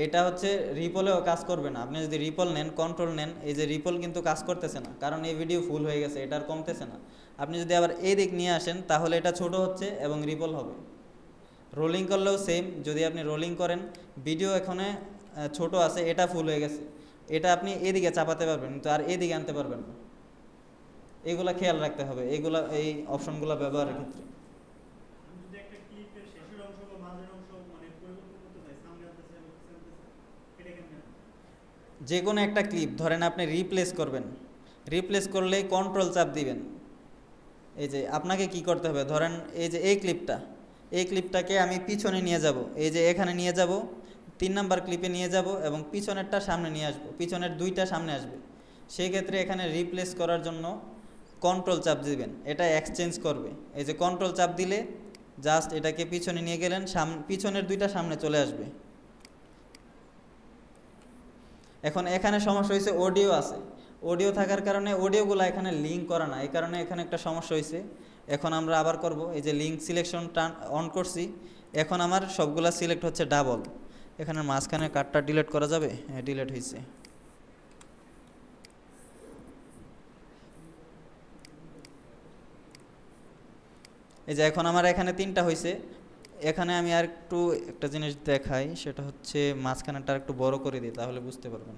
এটা হচ্ছে রিপলেও কাজ করবে না। আপনি যদি রিপল নেন, কন্ট্রোল নেন, এই যে রিপল কিন্তু কাজ করতেছে না, কারণ এই ভিডিও ফুল হয়ে গেছে, এটা আর কমতেছে না। আপনি যদি আবার এই দিক নিয়ে আসেন, তাহলে এটা ছোট হচ্ছে এবং রিপল হবে। রোলিং করলেও সেম, যদি আপনি রোলিং করেন, ভিডিও এখানে ছোট আছে, এটা ফুল হয়ে গেছে, এটা আপনি এদিকে চাপাতে পারবেন, কিন্তু আর এদিকে আনতে পারবেন না। এগুলা খেয়াল রাখতে হবে, এগুলা এই অপশনগুলো ব্যবহারের ক্ষেত্রে। যে কোনো একটা ক্লিপ ধরেন আপনি রিপ্লেস করবেন, রিপ্লেস করলেই কন্ট্রোল চাপ দিবেন। এই যে আপনাকে কি করতে হবে, ধরেন এই যে এই ক্লিপটাকে আমি পিছনে নিয়ে যাব, এই যে এখানে নিয়ে যাব, 3 নাম্বার ক্লিপে নিয়ে যাব এবং পিছনেরটা সামনে নিয়ে আসবো, পিছনের দুইটা সামনে আসবে। সেই ক্ষেত্রে এখানে রিপ্লেস করার জন্য কন্ট্রোল চাপ দিবেন, এটা এক্সচেঞ্জ করবে। এই যে কন্ট্রোল চাপ দিলে জাস্ট এটাকে পিছনে নিয়ে গেলেন, পিছনের দুইটা সামনে চলে আসবে। এখন এখানে সমস্যা হয়েছে, অডিও আছে, অডিও থাকার কারণে অডিওগুলো এখানে লিঙ্ক করা না, এই কারণে এখানে একটা সমস্যা হয়েছে। এখন আমরা আবার করব, এই যে লিঙ্ক সিলেকশন অন করছি, এখন আমার সবগুলা সিলেক্ট হচ্ছে ডাবল। এখানে মাঝখানে কাটটা ডিলিট করা যাবে? হ্যাঁ, ডিলিট হয়েছে। এই যে এখন আমার এখানে 3টা হয়েছে। এখানে আমি আর একটু একটা জিনিস দেখাই, সেটা হচ্ছে মাঝখানেটা একটু বড় করে দিই, তাহলে বুঝতে পারবেন।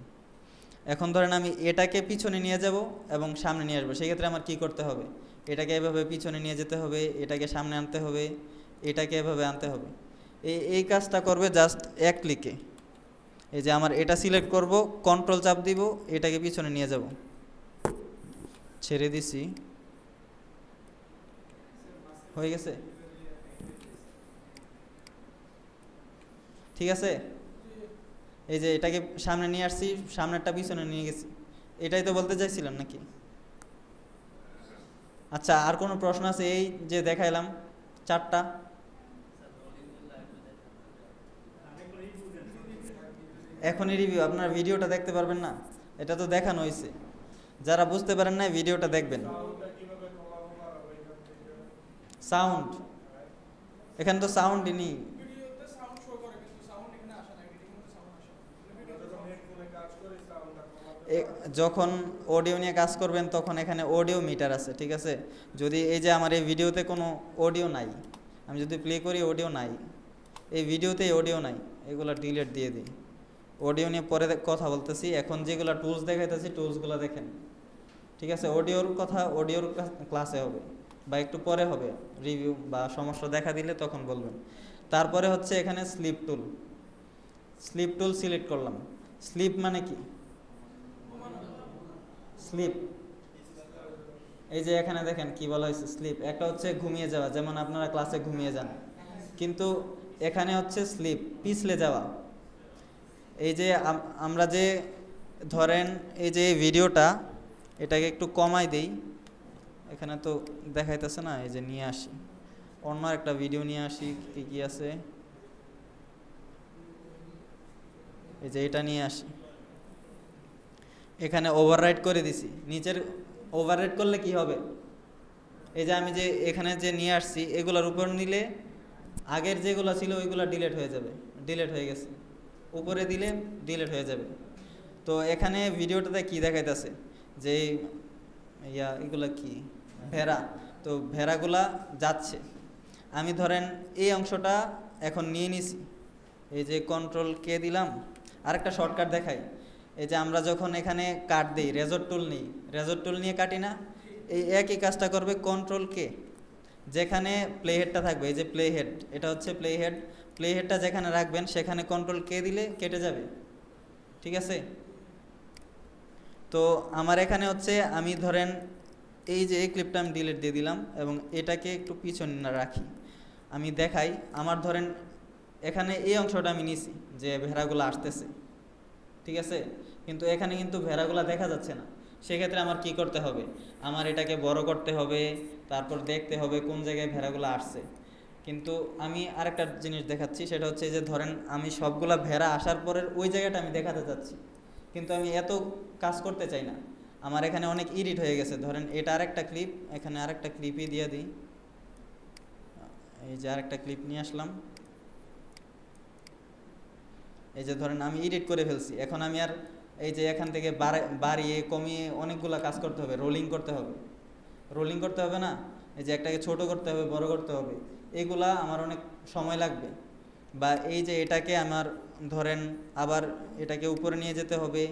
এখন ধরেন আমি এটাকে পিছনে নিয়ে যাব এবং সামনে নিয়ে আসবো, সেক্ষেত্রে আমার কি করতে হবে? এটাকে এভাবে পিছনে নিয়ে যেতে হবে, এটাকে সামনে আনতে হবে, এটাকে এভাবে আনতে হবে। এই কাজটা করবে জাস্ট এক ক্লিকে। এই যে আমার এটা সিলেক্ট করব, কন্ট্রোল চাপ দিব, এটাকে পিছনে নিয়ে যাব, ছেড়ে দিছি, হয়ে গেছে। ঠিক আছে, এই যে এটাকে সামনে নিয়ে আসছি, সামনেরটা পিছনে নিয়ে গেছি, এটাই তো বলতে চাইছিলাম নাকি? আচ্ছা, আর কোনো প্রশ্ন আছে? এই যে দেখাইলাম 4টা, এখনই রিভিউ, আপনার ভিডিওটা দেখতে পারবেন না? এটা তো দেখানো হয়েছে, যারা বুঝতে পারেন না ভিডিওটা দেখবেন। সাউন্ড, এখানে তো সাউন্ডই নেই। যখন অডিও নিয়ে কাজ করবেন তখন এখানে অডিও মিটার আছে, ঠিক আছে? যদি এই যে আমার এই ভিডিওতে কোনো অডিও নাই, আমি যদি প্লে করি অডিও নাই, এই ভিডিওতেই অডিও নাই, এগুলো ডিলিট দিয়ে দিই। অডিও নিয়ে পরে কথা বলতেছি, এখন যেগুলো টুলস দেখাইতেছি টুলসগুলো দেখেন, ঠিক আছে? অডিওর কথা অডিওর ক্লাসে হবে বা একটু পরে হবে, রিভিউ বা সমস্যা দেখা দিলে তখন বলবেন। তারপরে হচ্ছে এখানে স্লিপ টুল, স্লিপ টুল সিলেক্ট করলাম। স্লিপ মানে কি? স্লিপ, এই যে এখানে দেখেন কি বলা হয়েছে স্লিপ। একটা হচ্ছে ঘুমিয়ে যাওয়া, যেমন আপনারা ক্লাসে ঘুমিয়ে যান, কিন্তু এখানে হচ্ছে স্লিপ, পিছলে যাওয়া। এই যে আমরা যে ধরেন এই যে ভিডিওটা, এটাকে একটু কমাই দেই, এখানে তো দেখাইতেছে না, এই যে নিয়ে আসি অন্য একটা ভিডিও নিয়ে আসি, কি কি আছে, এই যে এটা নিয়ে আসি, এখানে ওভাররাইট করে দিছি। নিচের ওভাররাইট করলে কি হবে, এই যে আমি যে এখানে যে নিয়ে আসছি এগুলোর উপর নিলে আগের যেগুলো ছিল ওইগুলো ডিলিট হয়ে যাবে, ডিলিট হয়ে গেছে, উপরে দিলে ডিলিট হয়ে যাবে। তো এখানে ভিডিওটাতে কি দেখাইতেছে যে এগুলা কি ভেড়া, তো ভেড়াগুলা যাচ্ছে। আমি ধরেন এই অংশটা এখন নিয়ে নিছি, এই যে কন্ট্রোল কে দিলাম। আরেকটা শর্টকাট দেখাই, এই যে আমরা যখন এখানে কাট দিই, রেজর টুল নিই, রেজর টুল নিয়ে কাটি না, এই একই কাজটা করবে কন্ট্রোল কে। যেখানে প্লে হেডটা থাকবে, এই যে প্লে হেড, এটা হচ্ছে প্লে হেড, প্লে হেডটা যেখানে রাখবেন সেখানে কন্ট্রোল কে দিলে কেটে যাবে, ঠিক আছে। তো আমার এখানে হচ্ছে আমি ধরেন এই যে এই ক্লিপটা আমি ডিলিট দিয়ে দিলাম এবং এটাকে একটু পিছনে না রাখি, আমি দেখাই। আমার ধরেন এখানে এই অংশটা আমি নিছি যে ভেড়াগুলো আসতেছে, ঠিক আছে, কিন্তু এখানে কিন্তু ভেড়াগুলো দেখা যাচ্ছে না। সেক্ষেত্রে আমার কি করতে হবে, আমার এটাকে বড় করতে হবে, তারপর দেখতে হবে কোন জায়গায় ভেড়াগুলো আসছে। কিন্তু আমি আরেকটা জিনিস দেখাচ্ছি, সেটা হচ্ছে যে ধরেন আমি সবগুলা ভেড়া আসার পরের ওই জায়গাটা আমি দেখাতে চাচ্ছি, কিন্তু আমি এত কাজ করতে চাই না, আমার এখানে অনেক এডিট হয়ে গেছে। ধরেন এটা আরেকটা ক্লিপ, এখানে আরেকটা ক্লিপই দিয়ে দিই, এই যে আরেকটা ক্লিপ নিয়ে আসলাম, এই যে ধরেন আমি এডিট করে ফেলছি। এখন আমি আর এই যে এখান থেকে বাড়িয়ে কমিয়ে অনেকগুলা কাজ করতে হবে, রোলিং করতে হবে, রোলিং করতে হবে না, এই যে একটাকে ছোট করতে হবে, বড় করতে হবে, এগুলা আমার অনেক সময় লাগবে। বা এই যে এটাকে আমার ধরেন আবার এটাকে উপরে নিয়ে যেতে হবে,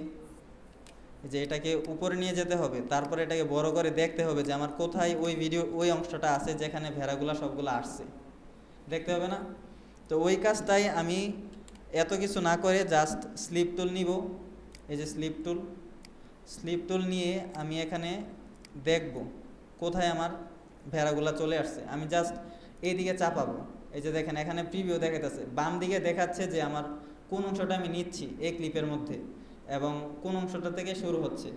যে এটাকে উপরে নিয়ে যেতে হবে, তারপরে এটাকে বড় করে দেখতে হবে যে আমার কোথায় ওই ভিডিও ওই অংশটা আছে যেখানে ভেড়াগুলা সবগুলো আসছে, দেখতে হবে না। তো ওই কাজটাই আমি এত কিছু না করে জাস্ট স্লিপ টুল নিব, এই যে স্লিপ টুল, স্লিপ টুল নিয়ে আমি এখানে দেখব কোথায় আমার ভেড়াগুলা চলে আসছে। আমি জাস্ট এইদিকে চাপাবো, এই যে দেখেন এখানে প্রিভিউ দেখাচ্ছে, বাম দিকে দেখাচ্ছে যে আমার কোন অংশটা আমি নিচ্ছি এই ক্লিপের মধ্যে এবং কোন অংশটা থেকে শুরু হচ্ছে,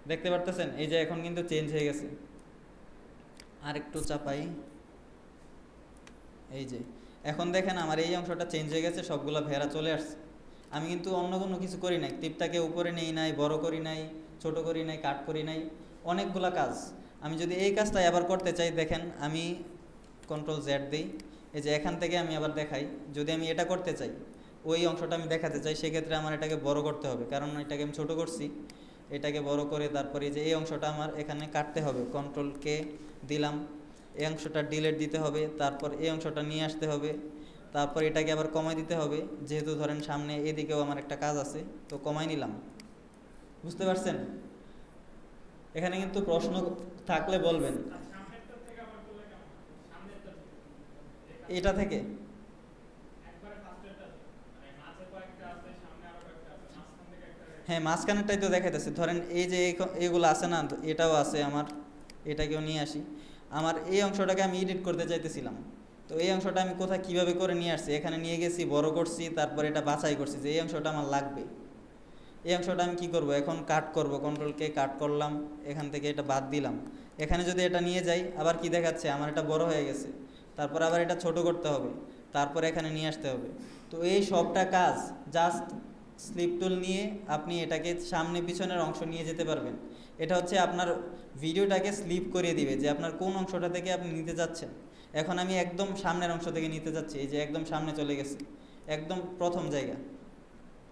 দেখতে পারতেছেন। এই যে এখন কিন্তু চেঞ্জ হয়ে গেছে, আর একটু চাপাই, এই যে এখন দেখেন আমার এই অংশটা চেঞ্জ হয়ে গেছে, সবগুলো ভেড়া চলে আসছে। আমি কিন্তু অন্য কোনো কিছু করি নাই, ক্লিপটাকে উপরে নেই নাই, বড় করি নাই, ছোট করি নাই, কাট করি নাই, অনেকগুলা কাজ। আমি যদি এই কাজটা আবার করতে চাই, দেখেন আমি কন্ট্রোল জেড দিই, এই যে এখান থেকে আমি আবার দেখাই, যদি আমি এটা করতে চাই, ওই অংশটা আমি দেখাতে চাই, সেক্ষেত্রে আমার এটাকে বড় করতে হবে, কারণ এটাকে আমি ছোট করছি, এটাকে বড় করে তারপরে যে এই অংশটা আমার এখানে কাটতে হবে, কন্ট্রোল কে দিলাম, এই অংশটা ডিলিট দিতে হবে, তারপর এই অংশটা নিয়ে আসতে হবে, তারপর এটাকে আবার কমাই দিতে হবে, যেহেতু ধরেন সামনে এদিকেও আমার একটা কাজ আছে, তো কমাই নিলাম। বুঝতে পারছেন? এখানে কিন্তু প্রশ্ন থাকলে বলবেন। এটা থেকে হ্যাঁ, মাঝখানেরটাই তো দেখাইতেছে। ধরেন এই যে এইগুলো আছে না, এটাও আছে আমার, এটাকেও নিয়ে আসি। আমার এই অংশটাকে আমি এডিট করতে চাইতেছিলাম, তো এই অংশটা আমি কোথায় কিভাবে করে নিয়ে আসছি, এখানে নিয়ে গেছি, বড় করছি, তারপর এটা বাছাই করছি যে এই অংশটা আমার লাগবে। এই অংশটা আমি কি করব, এখন কাট করব, কন্ট্রোলকে কাট করলাম, এখান থেকে এটা বাদ দিলাম। এখানে যদি এটা নিয়ে যাই, আবার কি দেখাচ্ছে, আমার এটা বড় হয়ে গেছে, তারপর আবার এটা ছোট করতে হবে, তারপর এখানে নিয়ে আসতে হবে। তো এই সবটা কাজ জাস্ট স্লিপ টুল নিয়ে আপনি এটাকে সামনে পিছনের অংশ নিয়ে যেতে পারবেন। এটা হচ্ছে আপনার ভিডিওটাকে স্লিপ করিয়ে দিবে যে আপনার কোন অংশটা থেকে আপনি নিতে যাচ্ছেন। এখন আমি একদম সামনের অংশ থেকে নিতে যাচ্ছি, এই যে একদম সামনে চলে গেছে, একদম প্রথম জায়গা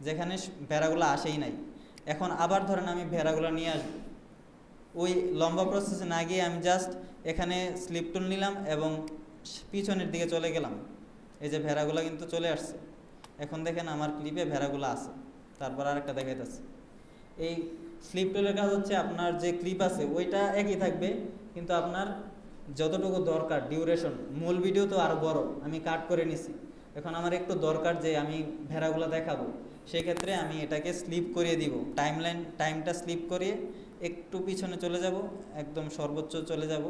যেখানে ভেড়াগুলো আসেই নাই। এখন আবার ধরেন আমি ভেড়াগুলো নিয়ে আসবো, ওই লম্বা প্রসেসে না গিয়ে আমি জাস্ট এখানে স্লিপ টুল নিলাম এবং পিছনের দিকে চলে গেলাম, এই যে ভেড়াগুলো কিন্তু চলে আসছে। এখন দেখেন আমার ক্লিপে ভেড়াগুলো আছে, তারপর আরেকটা দেখাইতেছে। এই স্লিপ টুলের কাজ হচ্ছে আপনার যে ক্লিপ আছে ওইটা একই থাকবে, কিন্তু আপনার যতটুকু দরকার ডিউরেশন, মূল ভিডিও তো আরও বড়, আমি কাট করে নিছি। এখন আমার একটু দরকার যে আমি ভেড়াগুলো দেখাবো, সেক্ষেত্রে আমি এটাকে স্লিপ করিয়ে দিব, টাইমটা স্লিপ করিয়ে একটু পিছনে চলে যাব, একদম সর্বোচ্চ চলে যাব,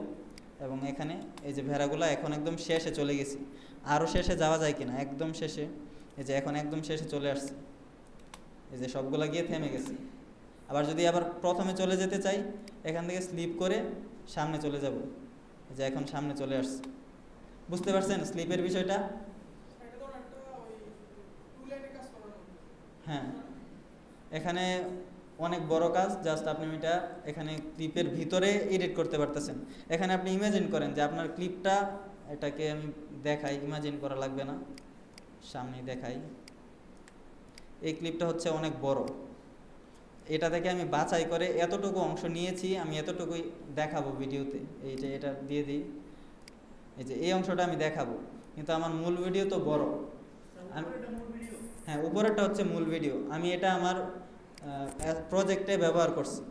এবং এখানে এই যে ভেড়াগুলো এখন একদম শেষে চলে গেছি। আরও শেষে যাওয়া যায় কিনা, একদম শেষে, এই যে এখন একদম শেষে চলে আসছে, এই যে সবগুলা গিয়ে থেমে গেছে। আবার যদি আবার প্রথমে চলে যেতে চাই, এখান থেকে স্লিপ করে সামনে চলে যাব, এই যে এখন সামনে চলে আসছে। বুঝতে পারছেন স্লিপের বিষয়টা? হ্যাঁ, এখানে অনেক বড় কাজ, জাস্ট আপনি এটা এখানে ক্লিপের ভিতরে এডিট করতে পারতেছেন। এখানে আপনি ইমাজিন করেন যে আপনার ক্লিপটা, এটাকে আমি দেখাই, ইমাজিন করা লাগবে না, সামনেই দেখাই। এই ক্লিপটা হচ্ছে অনেক বড়, এটা থেকে আমি বাছাই করে এতটুকু অংশ নিয়েছি, আমি এতটুকুই দেখাবো ভিডিওতে। এই যে এটা দিয়ে দিই, এই যে এই অংশটা আমি দেখাবো, কিন্তু আমার মূল ভিডিও তো বড়। হ্যাঁ, উপরেরটা হচ্ছে মূল ভিডিও, আমি এটা আমার প্রজেক্টে ব্যবহার করছি।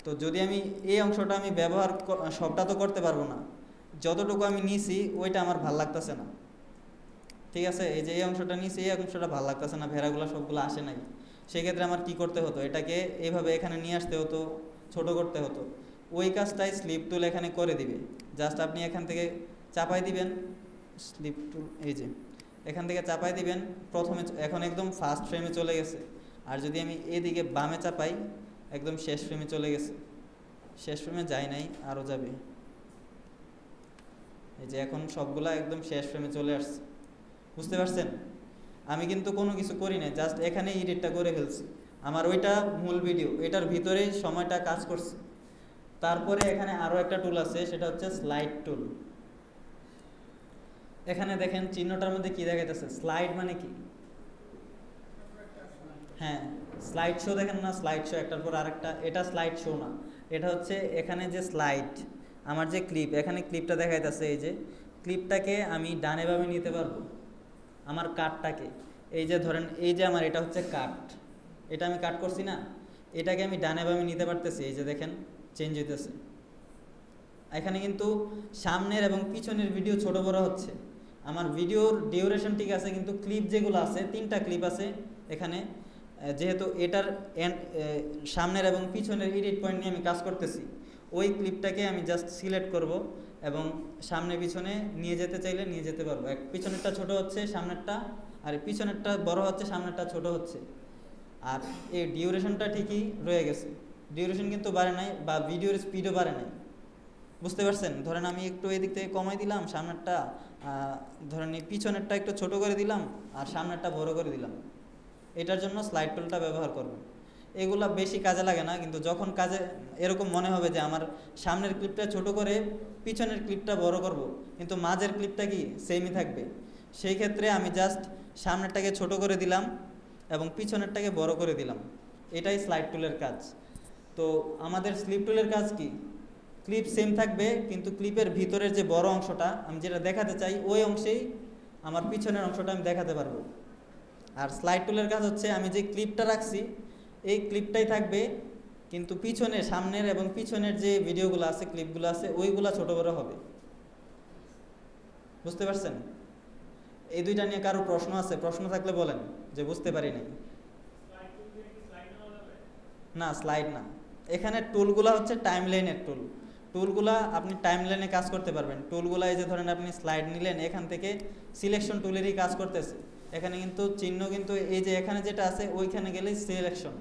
তো যদি আমি এই অংশটা আমি ব্যবহার সবটা তো করতে পারবো না, যতটুকু আমি নিছি ওইটা আমার ভাল লাগতেছে না, ঠিক আছে? এই যে এই অংশটা নিছি, এই অংশটা ভাল লাগতেছে না, ভেড়াগুলো সবগুলো আসে নাই। সেক্ষেত্রে আমার কি করতে হতো, এটাকে এইভাবে এখানে নিয়ে আসতে হতো, ছোট করতে হতো। ওই কাজটাই স্লিপ টুল এখানে করে দিবে। জাস্ট আপনি এখান থেকে চাপাই দিবেন, স্লিপ টুল এই যে এখান থেকে চাপাই দিবেন, প্রথমে এখন একদম ফার্স্ট ফ্রেমে চলে গেছে। আর যদি আমি এদিকে বামে চাপাই, একদম শেষ ফ্রেমে চলে গেছে। শেষ ফ্রেমে যায় নাই, আরও যাবে। এই যে এখন সবগুলা একদম শেষ ফ্রেমে চলে আসছে। বুঝতে পারছেন? আমি কিন্তু কোনো কিছু করি না, জাস্ট এখানে এডিটটা করে ফেলছি। আমার ওইটা মূল ভিডিও, এটার ভিতরেই সময়টা কাজ করছে। তারপরে এখানে আরও একটা টুল আছে, সেটা হচ্ছে স্লাইড টুল। এখানে দেখেন চিহ্নটার মধ্যে কি দেখাইতেছে, স্লাইড মানে কি? হ্যাঁ, স্লাইড শো দেখেন না, স্লাইড শো একটার পর আরেকটা। এটা স্লাইড শো না, এটা হচ্ছে এখানে যে স্লাইড, আমার যে ক্লিপ, এখানে ক্লিপটা দেখাইতেছে। এই যে ক্লিপটাকে আমি ডানে বামে নিতে পারবো, আমার কাটটাকে। এই যে ধরেন, এই যে আমার এটা হচ্ছে কাট, এটা আমি কাট করছি না, এটাকে আমি ডানে বামে নিতে পারতেছি। এই যে দেখেন চেঞ্জ হইতেছে। এখানে কিন্তু সামনের এবং পিছনের ভিডিও ছোট বড় হচ্ছে। আমার ভিডিওর ডিউরেশন ঠিক আছে, কিন্তু ক্লিপ যেগুলো আছে, 3টা ক্লিপ আছে এখানে। যেহেতু এটার সামনের এবং পিছনের এডিট পয়েন্ট নিয়ে আমি কাজ করতেছি, ওই ক্লিপটাকে আমি জাস্ট সিলেক্ট করব এবং সামনে পিছনে নিয়ে যেতে চাইলে নিয়ে যেতে পারবো। পিছনেরটা ছোট হচ্ছে, সামনেরটা, আর পিছনেরটা বড় হচ্ছে, সামনেরটা ছোট হচ্ছে। আর এই ডিউরেশনটা ঠিকই রয়ে গেছে, ডিউরেশন কিন্তু বাড়ে নাই, বা ভিডিওর স্পিডও বাড়ে নাই। বুঝতে পারছেন? ধরেন আমি একটু এদিক থেকে কমাই দিলাম, সামনেরটা ধরেন এই পিছনেরটা একটু ছোট করে দিলাম, আর সামনেরটা বড় করে দিলাম। এটার জন্য স্লাইড টুলটা ব্যবহার করবেন। এগুলা বেশি কাজে লাগে না, কিন্তু যখন কাজে এরকম মনে হবে যে আমার সামনের ক্লিপটা ছোট করে পিছনের ক্লিপটা বড় করব, কিন্তু মাঝের ক্লিপটা কি সেমই থাকবে, সেই ক্ষেত্রে আমি জাস্ট সামনেরটাকে ছোট করে দিলাম এবং পিছনেরটাকে বড় করে দিলাম। এটাই স্লাইড টুলের কাজ। তো আমাদের স্লিপ টুলের কাজ কি? ক্লিপ সেম থাকবে, কিন্তু ক্লিপের ভিতরের যে বড় অংশটা আমি যেটা দেখাতে চাই, ওই অংশেই আমার পিছনের অংশটা আমি দেখাতে পারবো। আর স্লাইড টুলের কাজ হচ্ছে, আমি যে ক্লিপটা রাখছি এই ক্লিপটাই থাকবে, কিন্তু পিছনে, সামনের এবং পিছনের যে ভিডিওগুলো আছে, ক্লিপগুলো আছে, ওইগুলা ছোট বড় হবে। বুঝতে পারছেন? এই দুইটা নিয়ে কারো প্রশ্ন আছে? প্রশ্ন থাকলে বলেন, যে বুঝতে পারি নাই। না, স্লাইড না, এখানে টুলগুলা হচ্ছে টাইমলাইনের টুল। টুলগুলা আপনি টাইমলাইনে কাজ করতে পারবেন। টুলগুলা এই যে ধরেন আপনি স্লাইড নিলেন, এখান থেকে সিলেকশন টুলেরই কাজ করতেছে। এখানে কিন্তু চিহ্ন, কিন্তু এই যে এখানে যেটা আছে ওইখানে গেলেই সিলেকশন।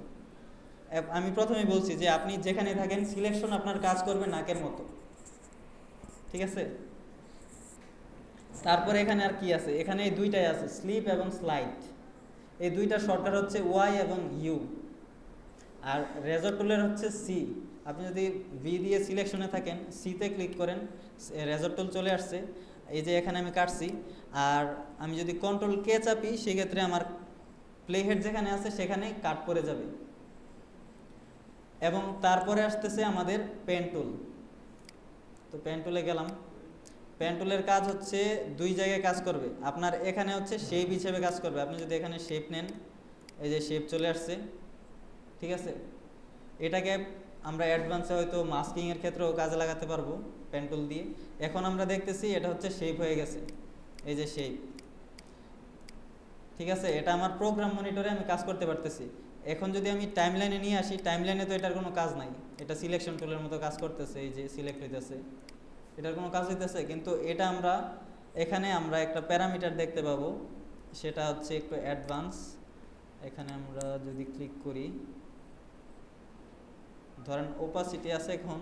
আমি প্রথমেই বলছি যে আপনি যেখানে থাকেন সিলেকশন আপনার কাজ করবে নাকের মতো, ঠিক আছে? তারপরে এখানে আর কি আছে? এখানে এই দুইটাই আছে, স্লিপ এবং স্লাইড। এই দুইটা শর্টকাট হচ্ছে ওয়াই এবং ইউ। আর রেজর টুলের হচ্ছে সি। আপনি যদি ভি দিয়ে সিলেকশনে থাকেন, সিতে ক্লিক করেন, রেজর টুল চলে আসছে। এই যে এখানে আমি কাটছি, আর আমি যদি কন্ট্রোল কে চাপি, সেক্ষেত্রে আমার প্লে হেড যেখানে আছে সেখানে কাট পড়ে যাবে। এবং তারপরে আসতেছে আমাদের পেন টুল। তো পেন টুলে গেলাম। পেন টুলের কাজ হচ্ছে দুই জায়গায় কাজ করবে। আপনার এখানে হচ্ছে শেপ হিসেবে কাজ করবে। আপনি যদি এখানে শেপ নেন, এই যে শেপ চলে আসছে, ঠিক আছে? এটাকে আমরা অ্যাডভান্সে হয়তো মাস্কিংয়ের ক্ষেত্রেও কাজে লাগাতে পারবো পেন টুল দিয়ে। এখন আমরা দেখতেছি এটা হচ্ছে শেপ হয়ে গেছে, এই যে শেপ। ঠিক আছে, এটা আমার প্রোগ্রাম মনিটরে আমি কাজ করতে পারতেছি। এখন যদি আমি টাইমলাইনে নিয়ে আসি, টাইমলাইনে তো এটার কোনো কাজ নাই, এটা সিলেকশন টুলের মতো কাজ করতেছে, এই যে সিলেক্ট হইতেছে, এটার কোনো কাজ হইতেছে। কিন্তু এটা আমরা এখানে আমরা একটা প্যারামিটার দেখতে পাবো, সেটা হচ্ছে একটু অ্যাডভান্স। এখানে আমরা যদি ক্লিক করি, ধরেন ওপাসিটি আছে, এখন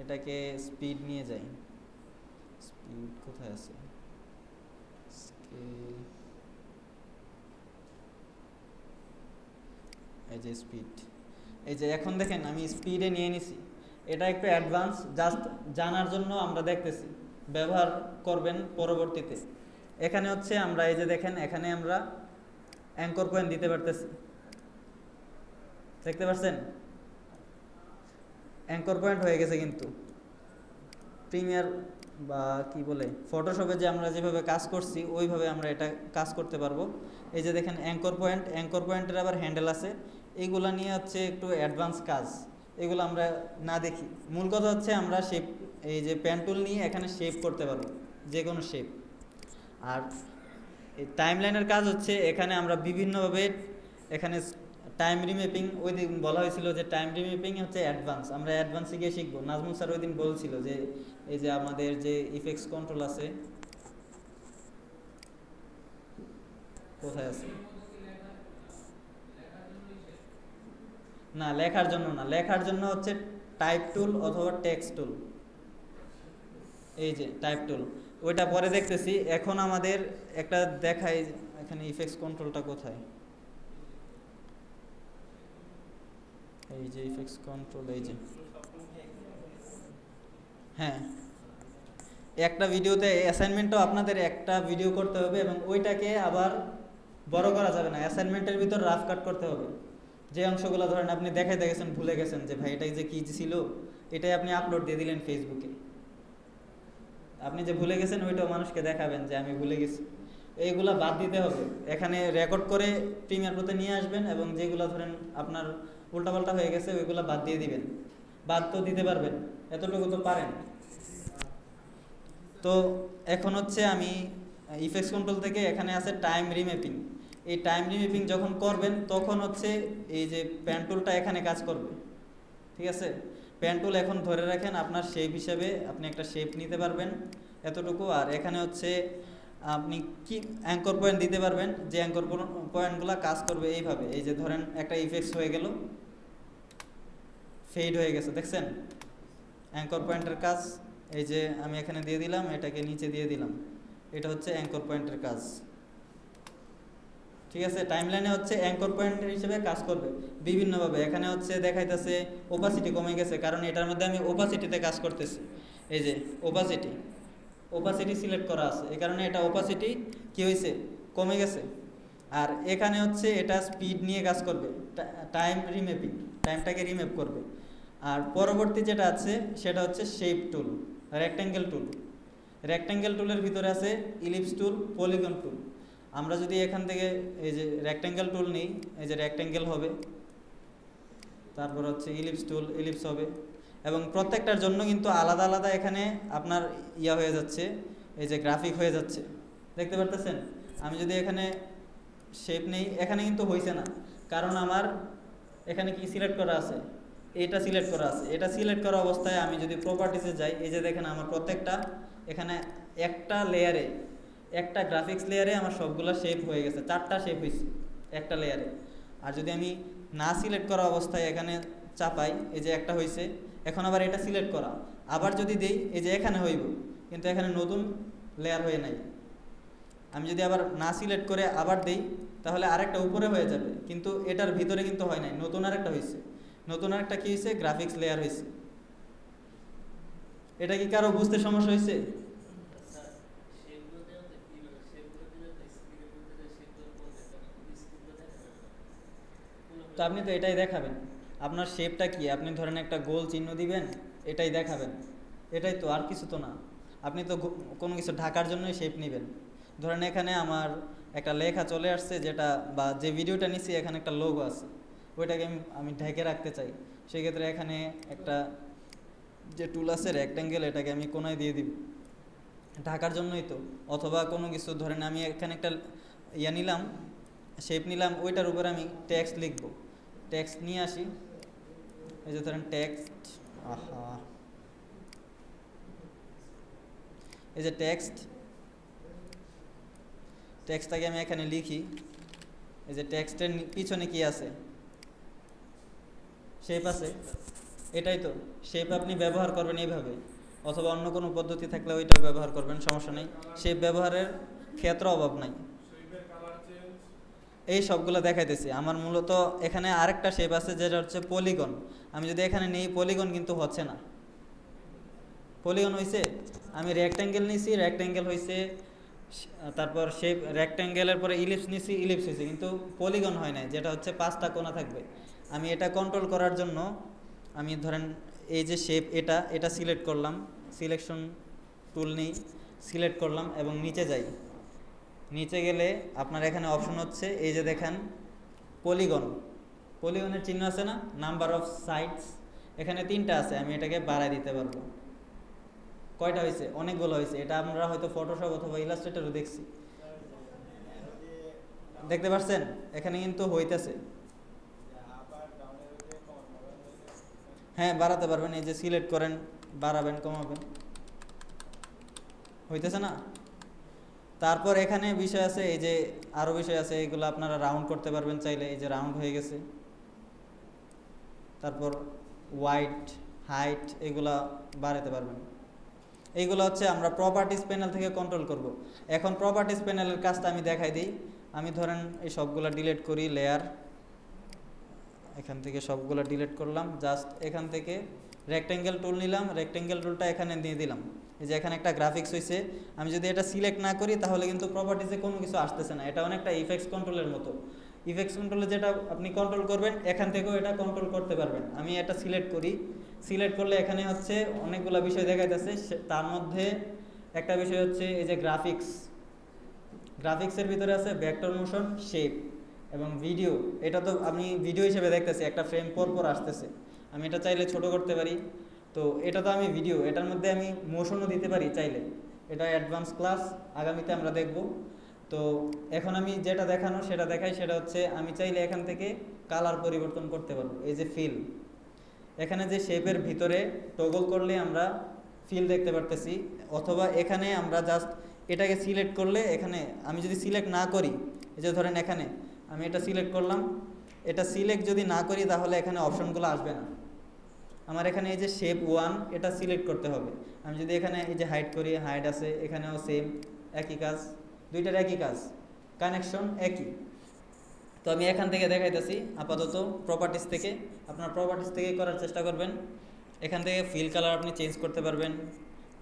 এটাকে স্পিড নিয়ে যাই। স্পিড কোথায় আছে? এই যে স্পিড, এই যে এখন দেখেন আমি স্পিডে নিয়ে নিছি। এটা একটু অ্যাডভান্স, জাস্ট জানার জন্য আমরা দেখতেছি, ব্যবহার করবেন পরবর্তীতে। এখানে হচ্ছে আমরা এই যে দেখেন, এখানে আমরা অ্যাঙ্কর পয়েন্ট দিতে পারতেছি, দেখতে পাচ্ছেন অ্যাঙ্কর পয়েন্ট হয়ে গেছে। কিন্তু প্রিমিয়ার বা কি বলে ফটোশপে যে আমরা যেভাবে কাজ করছি ওইভাবে আমরা এটা কাজ করতে পারবো। এই যে দেখেন অ্যাঙ্কর পয়েন্ট, অ্যাঙ্কর পয়েন্টের আবার হ্যান্ডেল আছে, এইগুলা নিয়ে হচ্ছে একটু অ্যাডভান্স কাজ, এগুলো আমরা না দেখি। মূল কথা হচ্ছে আমরা শেপ, এই যে পেন টুল নিয়ে এখানে শেপ করতে পারবো, যে কোনো শেপ। আর এই টাইমলাইনের কাজ হচ্ছে এখানে আমরা বিভিন্নভাবে, এখানে টাইম রিমেপিং, ওই দিন বলা হয়েছিল যে টাইম রিমেপিং হচ্ছে অ্যাডভান্স, আমরা অ্যাডভান্সে গিয়ে শিখবো। নাজমুল স্যার ওই দিন বলছিল যে এই যে আমাদের যে ইফেক্টস কন্ট্রোল আছে, কোথায় আছে? না, লেখার জন্য না, লেখার জন্য হচ্ছে টাইপ টুল অথবা টেক্সট টুল। এই যে টাইপ টুল, ওইটা পরে দেখতেছি। এখন আমাদের একটা দেখাই, এখানে ইফেক্টস কন্ট্রোলটা কোথায়? এই যে ইফেক্টস কন্ট্রোল, এই যে, হ্যাঁ, একটা ভিডিওতে অ্যাসাইনমেন্টও আপনাদের একটা ভিডিও করতে হবে এবং ওইটাকে আবার বড় করা যাবে না, অ্যাসাইনমেন্টের ভিতর রাফ কাট করতে হবে। যে অংশগুলো ধরেন আপনি দেখাইতে গেছেন, ভুলে গেছেন যে ভাই এটাই যে কী ছিল, এটাই আপনি আপলোড দিয়ে দিলেন ফেসবুকে, আপনি যে ভুলে গেছেন ওইটাও মানুষকে দেখাবেন যে আমি ভুলে গেছি। এইগুলা বাদ দিতে হবে, এখানে রেকর্ড করে প্রিমিয়ার প্রোতে নিয়ে আসবেন এবং যেগুলো ধরেন আপনার উল্টাপাল্টা হয়ে গেছে ওইগুলো বাদ দিয়ে দিবেন। বাদ তো দিতে পারবেন, এতটুকু তো পারেন। তো এখন হচ্ছে আমি ইফেক্টস কন্ট্রোল থেকে এখানে আছে টাইম রিম্যাপিং। এই টাইম রিম্যাপিং যখন করবেন তখন হচ্ছে এই যে পেন টুলটা এখানে কাজ করবে, ঠিক আছে? পেন টুল এখন ধরে রাখেন, আপনার শেপ হিসেবে আপনি একটা শেপ নিতে পারবেন এতটুকু। আর এখানে হচ্ছে আপনি কি অ্যাঙ্কর পয়েন্ট দিতে পারবেন, যে অ্যাঙ্কর পয়েন্টগুলো কাজ করবে এইভাবে। এই যে ধরেন একটা ইফেক্টস হয়ে গেল, ফেড হয়ে গেছে, দেখছেন অ্যাঙ্কর পয়েন্টের কাজ। এই যে আমি এখানে দিয়ে দিলাম, এটাকে নিচে দিয়ে দিলাম, এটা হচ্ছে অ্যাঙ্কর পয়েন্টের কাজ, ঠিক আছে? টাইমলাইনে হচ্ছে অ্যাঙ্কর পয়েন্ট হিসেবে কাজ করবে বিভিন্নভাবে। এখানে হচ্ছে দেখাইতেছে ওপাসিটি কমে গেছে, কারণ এটার মধ্যে আমি ওপাসিটিতে কাজ করতেছি। এই যে ওপাসিটি সিলেক্ট করা আছে, এই কারণে এটা ওপাসিটি কি হয়েছে, কমে গেছে। আর এখানে হচ্ছে এটা স্পিড নিয়ে কাজ করবে, টাইম রিম্যাপিং, টাইমটাকে রিম্যাপ করবে। আর পরবর্তী যেটা আছে সেটা হচ্ছে শেপ টুল, রেক্ট্যাঙ্গেল টুল। রেক্ট্যাঙ্গেল টুলের ভিতরে আছে ইলিপস টুল, পলিগন টুল। আমরা যদি এখান থেকে এই যে রেক্ট্যাঙ্গেল টুল নিই, এই যে রেক্ট্যাঙ্গেল হবে, তারপর হচ্ছে ইলিপস টুল, ইলিপস হবে। এবং প্রত্যেকটার জন্য কিন্তু আলাদা আলাদা এখানে আপনার ইয়া হয়ে যাচ্ছে, এই যে গ্রাফিক হয়ে যাচ্ছে, দেখতে পারতেছেন? আমি যদি এখানে শেপ নেই, এখানে কিন্তু হয়েছে না, কারণ আমার এখানে কি সিলেক্ট করা আছে, এটা সিলেক্ট করা আছে। এটা সিলেক্ট করা অবস্থায় আমি যদি প্রপার্টিসে যাই, এই যে দেখেন আমার প্রত্যেকটা এখানে একটা লেয়ারে, একটা গ্রাফিক্স লেয়ারে আমার সবগুলা শেপ হয়ে গেছে, 4টা শেপ হয়েছে একটা লেয়ারে। আর যদি আমি না সিলেক্ট করা অবস্থায় এখানে চাপাই, এই যে একটা হয়েছে, এখন আবার এটা সিলেক্ট করা, আবার যদি দেই এই যে এখানে হইব, কিন্তু এখানে নতুন লেয়ার হয়ে নাই। আমি যদি আবার না সিলেক্ট করে আবার দেই, তাহলে আরেকটা উপরে হয়ে যাবে, কিন্তু এটার ভিতরে কিন্তু হয় নাই, নতুন আরেকটা হয়েছে। নতুন আরেকটা কি হয়েছে, গ্রাফিক্স লেয়ার হয়েছে। এটা কি কারো বুঝতে সমস্যা হয়েছে? তো আপনি তো এটাই দেখাবেন, আপনার শেপটা কি, আপনি ধরেন একটা গোল চিহ্ন দিবেন, এটাই দেখাবেন, এটাই তো, আর কিছু তো না। আপনি তো কোনো কিছু ঢাকার জন্যই শেপ নেবেন। ধরেন এখানে আমার একটা লেখা চলে আসছে, যেটা বা যে ভিডিওটা নিচ্ছি এখানে একটা লোগো আছে, ওইটাকে আমি ঢেকে রাখতে চাই, সেক্ষেত্রে এখানে একটা যে টুল আছে রেক্ট্যাঙ্গেল, এটাকে আমি কোনায় দিয়ে দিব, ঢাকার জন্যই তো। অথবা কোনো কিছু ধরেন আমি এখানে একটা ইয়া নিলাম, শেপ নিলাম, ওইটার উপরে আমি টেক্সট লিখব। টেক্সট নিয়ে আসি, এই যে ধরেন টেক্সট, আহা, এই যে টেক্সটটাকে আমি এখানে লিখি। এই যে টেক্সটের পিছনে কি আছে? শেপ আছে, এটাই তো শেপ। আপনি ব্যবহার করবেন এইভাবে, অথবা অন্য কোনো পদ্ধতি থাকলে ওইটাও ব্যবহার করবেন, সমস্যা নেই। শেপ ব্যবহারের ক্ষেত্র অভাব নাই। এই সবগুলো দেখাইতেছি। আমার মূলত এখানে আরেকটা শেপ আছে যেটা হচ্ছে পলিগন। আমি যদি এখানে নেই পলিগন, কিন্তু হচ্ছে না। পলিগন হয়েছে, আমি রেক্ট্যাঙ্গেল নিছি, রেক্ট্যাঙ্গেল হয়েছে। তারপর শেপ রেক্ট্যাঙ্গেলের পরে ইলিপস নিছি, ইলিপস হয়েছে, কিন্তু পলিগন হয় নাই, যেটা হচ্ছে 5টা কোণা থাকবে। আমি এটা কন্ট্রোল করার জন্য আমি ধরেন এই যে শেপ, এটা সিলেক্ট করলাম, সিলেকশন টুল নিই, সিলেক্ট করলাম এবং নিচে যাই। নিচে গেলে আপনার এখানে অপশন হচ্ছে এই যে দেখেন পলিগন, পলিগনের চিহ্ন আছে না, নাম্বার অফ সাইডস, এখানে 3টা আছে। আমি এটাকে বাড়াই দিতে পারবো। কয়টা হয়েছে? অনেকগুলো হয়েছে। এটা আমরা হয়তো ফটোশপ অথবা ইলাস্ট্রেটরও দেখছি, দেখতে পাচ্ছেন এখানে কিন্তু হইতেছে। হ্যাঁ, বাড়াতে পারবেন, এই যে সিলেক্ট করেন, বাড়াবেন কমাবেন, হইতেছে না। তারপর এখানে বিষয় আছে, এই যে আরো বিষয় আছে, এগুলো আপনারা রাউন্ড করতে পারবেন চাইলে। এই যে রাউন্ড হয়ে গেছে। তারপর ওয়াইড, হাইট, এগুলা বাড়াতে পারবেন। এইগুলো হচ্ছে আমরা প্রপার্টিস প্যানেল থেকে কন্ট্রোল করব। এখন প্রপার্টিস প্যানেলের কাজটা আমি দেখাই দিই। আমি ধরেন এই সবগুলো ডিলিট করি, লেয়ার, এখান থেকে সবগুলো ডিলিট করলাম। জাস্ট এখান থেকে রেক্ট্যাঙ্গেল টুল নিলাম, রেক্ট্যাঙ্গেল টুলটা এখানে দিয়ে দিলাম। এই যে এখানে একটা গ্রাফিক্স হয়েছে, আমি যদি এটা সিলেক্ট না করি তাহলে কিন্তু প্রপার্টিসে কোনো কিছু আসতেছে না। এটা অনেকটা ইফেক্টস কন্ট্রোলের মতো। ইফেক্টস কন্ট্রোলে যেটা আপনি কন্ট্রোল করবেন, এখান থেকেও এটা কন্ট্রোল করতে পারবেন। আমি এটা সিলেক্ট করি, সিলেক্ট করলে এখানে হচ্ছে অনেকগুলো বিষয় দেখাইতেছে। তার মধ্যে একটা বিষয় হচ্ছে এই যে গ্রাফিক্স, গ্রাফিক্সের ভিতরে আছে ভেক্টর মোশন, শেপ এবং ভিডিও। এটা তো আমি ভিডিও হিসেবে দেখতেছি, একটা ফ্রেম পর পর আসতেছে। আমি এটা চাইলে ছোট করতে পারি। তো এটা তো আমি ভিডিও, এটার মধ্যে আমি মোশনও দিতে পারি চাইলে। এটা অ্যাডভান্স ক্লাস, আগামীতে আমরা দেখব। তো এখন আমি যেটা দেখানো সেটা দেখাই, সেটা হচ্ছে আমি চাইলে এখান থেকে কালার পরিবর্তন করতে পারবো। এই যে ফিল, এখানে যে শেপের ভিতরে টগল করলে আমরা ফিল দেখতে পারতেছি, অথবা এখানে আমরা জাস্ট এটাকে সিলেক্ট করলে, এখানে আমি যদি সিলেক্ট না করি, এই যে ধরেন এখানে আমি এটা সিলেক্ট করলাম, এটা সিলেক্ট যদি না করি তাহলে এখানে অপশনগুলো আসবে না। আমার এখানে এই যে শেপ 1, এটা সিলেক্ট করতে হবে। আমি যদি এখানে এই যে হাইড করি, হাইড আছে, এখানেও সেম, একই কাজ, দুইটার একই কাজ, কানেকশন একই। তো আমি এখান থেকে দেখাইতেছি আপাতত প্রপার্টিস থেকে। আপনার প্রপার্টিস থেকে করার চেষ্টা করবেন। এখান থেকে ফিল কালার আপনি চেঞ্জ করতে পারবেন,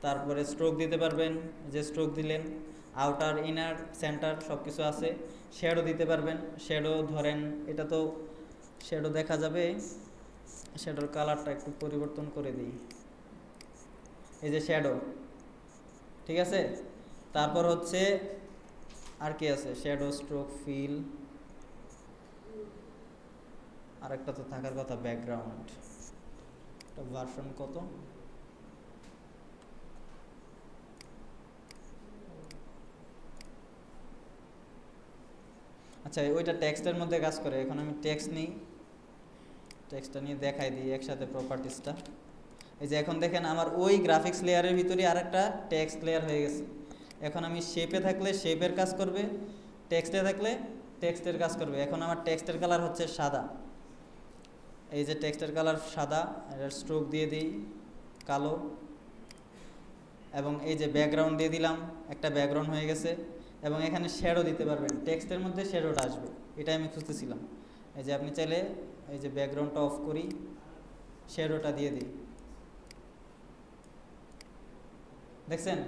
তারপরে স্ট্রোক দিতে পারবেন, যে স্ট্রোক দিলেন, আউটার, ইনার, সেন্টার সব কিছু আছে। শ্যাডো দিতে পারবেন, শ্যাডো ধরেন এটা তো শ্যাডো দেখা যাবে, শ্যাডোর কালারটা একটু পরিবর্তন করে দিই, এই যে শ্যাডো, ঠিক আছে। তারপর হচ্ছে আর কি আছে, শ্যাডো, স্ট্রোক, ফিল, আর একটা তো থাকার কথা ব্যাকগ্রাউন্ড। এটা ভার্সন কত? আচ্ছা, ওইটা টেক্সটের মধ্যে কাজ করে। এখন আমি টেক্সট নিই, টেক্সটটা নিয়ে দেখাই দিই একসাথে প্রপার্টিসটা। এই যে এখন দেখেন আমার ওই গ্রাফিক্স লেয়ারের ভিতরে আরেকটা টেক্সট লেয়ার হয়ে গেছে। এখন আমি শেপে থাকলে শেপের কাজ করবে, টেক্সটে থাকলে টেক্সটের কাজ করবে। এখন আমার টেক্সটের কালার হচ্ছে সাদা, এই যে টেক্সটের কালার সাদা, এর স্ট্রোক দিয়ে দিই কালো, এবং এই যে ব্যাকগ্রাউন্ড দিয়ে দিলাম, একটা ব্যাকগ্রাউন্ড হয়ে গেছে। এবং এখানে শ্যাডো দিতে পারবেন, টেক্সটের মধ্যে শ্যাডোটা আসবে, এটা আমি খুঁজতেছিলাম। এই যে আপনি চাইলে এই যে ব্যাকগ্রাউন্ডটা অফ করি, শ্যাডোটা দিয়ে দিই, দেখছেন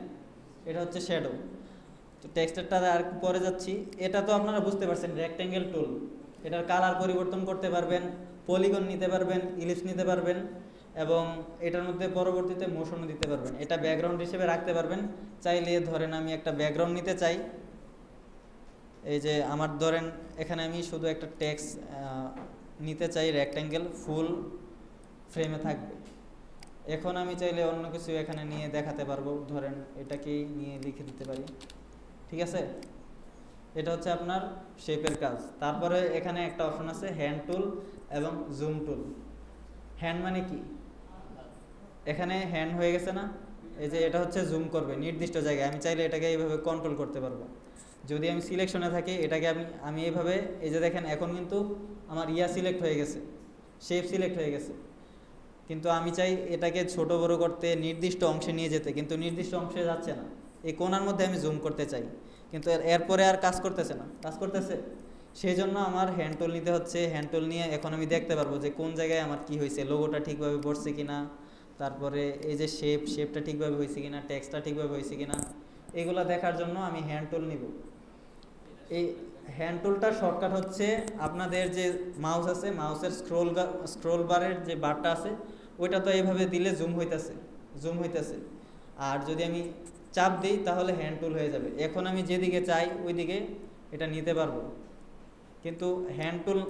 এটা হচ্ছে শ্যাডো। তো টেক্সটারটা আর পরে যাচ্ছি, এটা তো আপনারা বুঝতে পারছেন রেক্ট্যাঙ্গেল টুল। এটার কালার পরিবর্তন করতে পারবেন, পলিগন নিতে পারবেন, ইলিপস নিতে পারবেন, এবং এটার মধ্যে পরবর্তীতে মোশনও দিতে পারবেন। এটা ব্যাকগ্রাউন্ড হিসেবে রাখতে পারবেন। চাইলে ধরেন আমি একটা ব্যাকগ্রাউন্ড নিতে চাই, এই যে আমার ধরেন এখানে আমি শুধু একটা টেক্সট নিতে চাই, রেক্ট্যাঙ্গেল ফুল ফ্রেমে থাকবে। এখন আমি চাইলে অন্য কিছু এখানে নিয়ে দেখাতে পারবো, ধরেন এটাকেই নিয়ে লিখে দিতে পারি, ঠিক আছে। এটা হচ্ছে আপনার শেপের কাজ। তারপরে এখানে একটা অপশন আছে হ্যান্ড টুল এবং জুম টুল। হ্যান্ড মানে কি, এখানে হ্যান্ড হয়ে গেছে না, এই যে এটা হচ্ছে জুম করবে নির্দিষ্ট জায়গায়, আমি চাইলে এটাকে এইভাবে কন্ট্রোল করতে পারবো। যদি আমি সিলেকশনে থাকি এটাকে আমি এইভাবে, এই যে দেখেন এখন কিন্তু আমার সিলেক্ট হয়ে গেছে, শেপ সিলেক্ট হয়ে গেছে, কিন্তু আমি চাই এটাকে ছোট বড় করতে, নির্দিষ্ট অংশে নিয়ে যেতে, কিন্তু নির্দিষ্ট অংশে যাচ্ছে না। এই কোণার মধ্যে আমি জুম করতে চাই, কিন্তু এরপরে আর কাজ করতেছে না, কাজ করতেছে, সেই জন্য আমার হ্যান্ড টুল নিতে হচ্ছে। হ্যান্ড টুল নিয়ে এখন আমি দেখতে পারবো যে কোন জায়গায় আমার কি হয়েছে, লোগোটা ঠিকভাবে পড়ছে কিনা, তারপরে এই যে শেপটা ঠিকভাবে হয়েছে কিনা, টেক্সটটা ঠিকভাবে হয়েছে কিনা, এগুলো দেখার জন্য আমি হ্যান্ড টুল নিব। এই হ্যান্ড টুলটার শর্টকাট হচ্ছে আপনাদের যে মাউস আছে, মাউসের স্ক্রোল বারের যে বারটা আছে ওইটা তো এইভাবে দিলে জুম হইতেছে, আর যদি আমি চাপ দিই তাহলে হ্যান্ড টুল হয়ে যাবে। এখন আমি যেদিকে চাই ওই দিকে এটা নিতে পারবো, কিন্তু হ্যান্ড টুল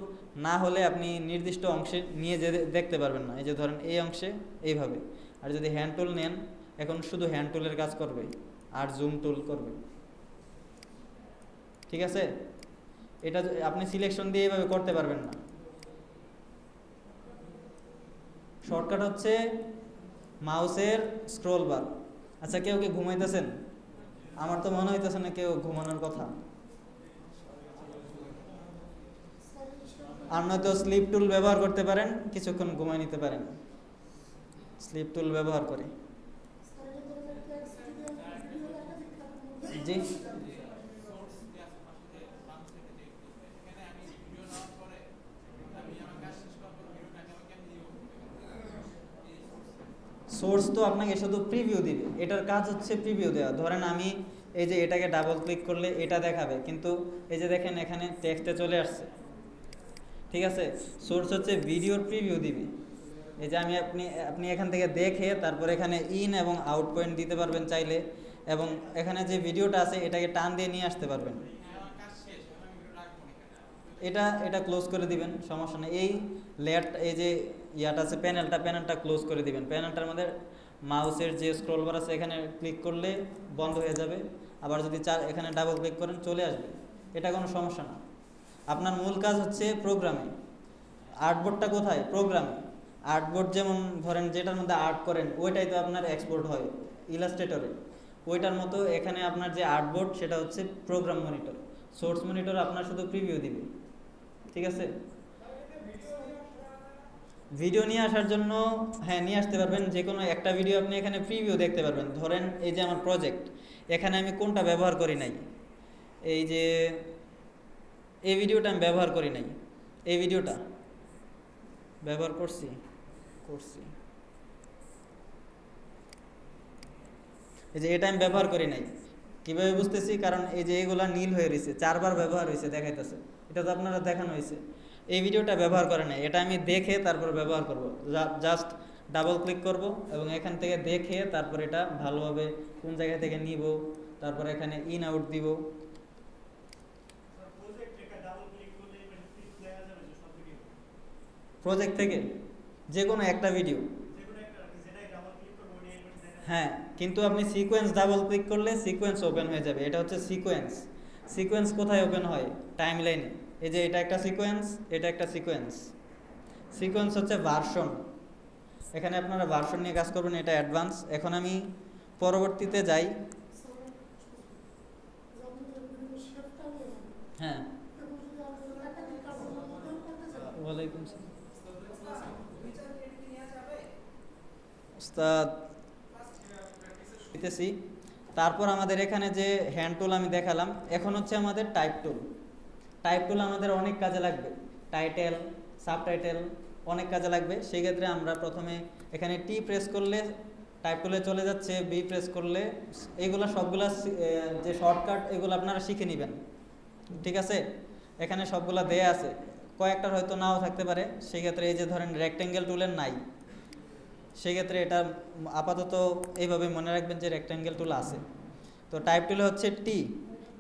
না হলে আপনি নির্দিষ্ট অংশে নিয়ে যে দেখতে পারবেন না। এই যে ধরেন এই অংশে এইভাবে, আর যদি হ্যান্ড টুল নেন এখন শুধু হ্যান্ড টুলের কাজ করবে আর জুম টুল করবে, ঠিক আছে? এটা আপনি সিলেকশন দিয়ে এইভাবে করতে পারবেন না। শর্টকাট হচ্ছে মাউসের স্ক্রোল বার। আচ্ছা, কেউ কি ঘুমাইতেছেন? আমার তো মনে হইতেছে না কেউ ঘুমানোর কথা। আর নয়তো স্লিপ টুল ব্যবহার করতে পারেন, কিছুক্ষণ ঘুমাই নিতে পারেন স্লিপ টুল ব্যবহার করে। জি, সোর্স তো আপনাকে শুধু প্রিভিউ দিবে, এটার কাজ হচ্ছে প্রিভিউ দেওয়া। ধরেন আমি এই যে এটাকে ডাবল ক্লিক করলে এটা দেখাবে, কিন্তু এই যে দেখেন এখানে টেক্সটে চলে আসছে, ঠিক আছে? সোর্স হচ্ছে ভিডিওর প্রিভিউ দিবে। এই যে আপনি এখান থেকে দেখে তারপর এখানে ইন এবং আউট পয়েন্ট দিতে পারবেন চাইলে, এবং এখানে যে ভিডিওটা আছে এটাকে টান দিয়ে নিয়ে আসতে পারবেন। এটা ক্লোজ করে দিবেন, সমস্যা নেই। এই লেয়ার, এই যে ইয়াটা আছে প্যানেলটা ক্লোজ করে দিবেন। প্যানেলটার মধ্যে মাউসের যে স্ক্রল বার আছে এখানে ক্লিক করলে বন্ধ হয়ে যাবে, আবার যদি এখানে ডাবল ক্লিক করেন চলে আসবে, এটা কোনো সমস্যা না। আপনার মূল কাজ হচ্ছে প্রোগ্রামে। আর্টবোর্ডটা কোথায়? প্রোগ্রামে। আর্টবোর্ড যেমন ধরেন যেটার মধ্যে আর্ট করেন ওইটাই তো আপনার এক্সপোর্ট হয় ইলাস্ট্রেটরে, ওইটার মতো এখানে আপনার যে আর্টবোর্ড সেটা হচ্ছে প্রোগ্রাম মনিটর। সোর্স মনিটর আপনার শুধু প্রিভিউ দিবে, ঠিক আছে? ভিডিও নিয়ে আসার জন্য হ্যাঁ নিয়ে আসতে পারবেন, যে কোনো একটা ভিডিও আপনি এখানে প্রিভিউ দেখতে পারবেন। ধরেন এই যে আমার প্রজেক্ট, এখানে আমি কোনটা ব্যবহার করি নাই, এই যে এই ভিডিওটা আমি ব্যবহার করি নাই, এই ভিডিওটা ব্যবহার করছি, এই যে এটা আমি ব্যবহার করি নাই। কীভাবে বুঝতেছি? কারণ এই যে এগুলা নীল হয়ে রয়েছে, 4 বার ব্যবহার হয়েছে দেখাইতেছে, এটা তো আপনারা দেখানো হয়েছে। এই ভিডিওটা ব্যবহার করে নাই, এটা আমি দেখে তারপর ব্যবহার করব। জাস্ট ডাবল ক্লিক করব এবং এখান থেকে দেখে তারপর এটা ভালোভাবে কোন জায়গা থেকে নিব, তারপর এখানে ইন আউট দিব। প্রজেক্ট থেকে যে কোনো একটা ভিডিও, হ্যাঁ, কিন্তু আপনি সিকোয়েন্স ডাবল ক্লিক করলে সিকোয়েন্স ওপেন হয়ে যাবে। এটা হচ্ছে সিকোয়েন্স কোথায় ওপেন হয়? টাইম লাইনে। এই যে এটা একটা সিকোয়েন্স, এটা একটা সিকোয়েন্স হচ্ছে ভার্সন। এখানে আপনারা ভার্সন নিয়ে কাজ করবেন, এটা অ্যাডভান্স। এখন আমি পরবর্তীতে যাই। হ্যাঁ, ওয়ালাইকুম আসসালাম উস্তাদ, দিতেছি। তারপর আমাদের এখানে যে হ্যান্ড টুল আমি দেখালাম, এখন হচ্ছে আমাদের টাইপ টুল আমাদের অনেক কাজে লাগবে। টাইটেল, সাবটাইটেল অনেক কাজে লাগবে। সেই ক্ষেত্রে আমরা প্রথমে এখানে টি প্রেস করলে টাইপ টুলে চলে যাচ্ছে, বি প্রেস করলে, এইগুলো সবগুলা যে শর্টকাট এগুলো আপনারা শিখে নেবেন, ঠিক আছে? এখানে সবগুলা দেয়া আছে, কয়েকটার হয়তো নাও থাকতে পারে। সেই ক্ষেত্রে এই যে ধরেন রেক্টেঙ্গেল টুলের নাই, সেক্ষেত্রে এটা আপাতত এইভাবে মনে রাখবেন যে রেক্ট্যাঙ্গেল টুল আছে। তো টাইপ টুলে হচ্ছে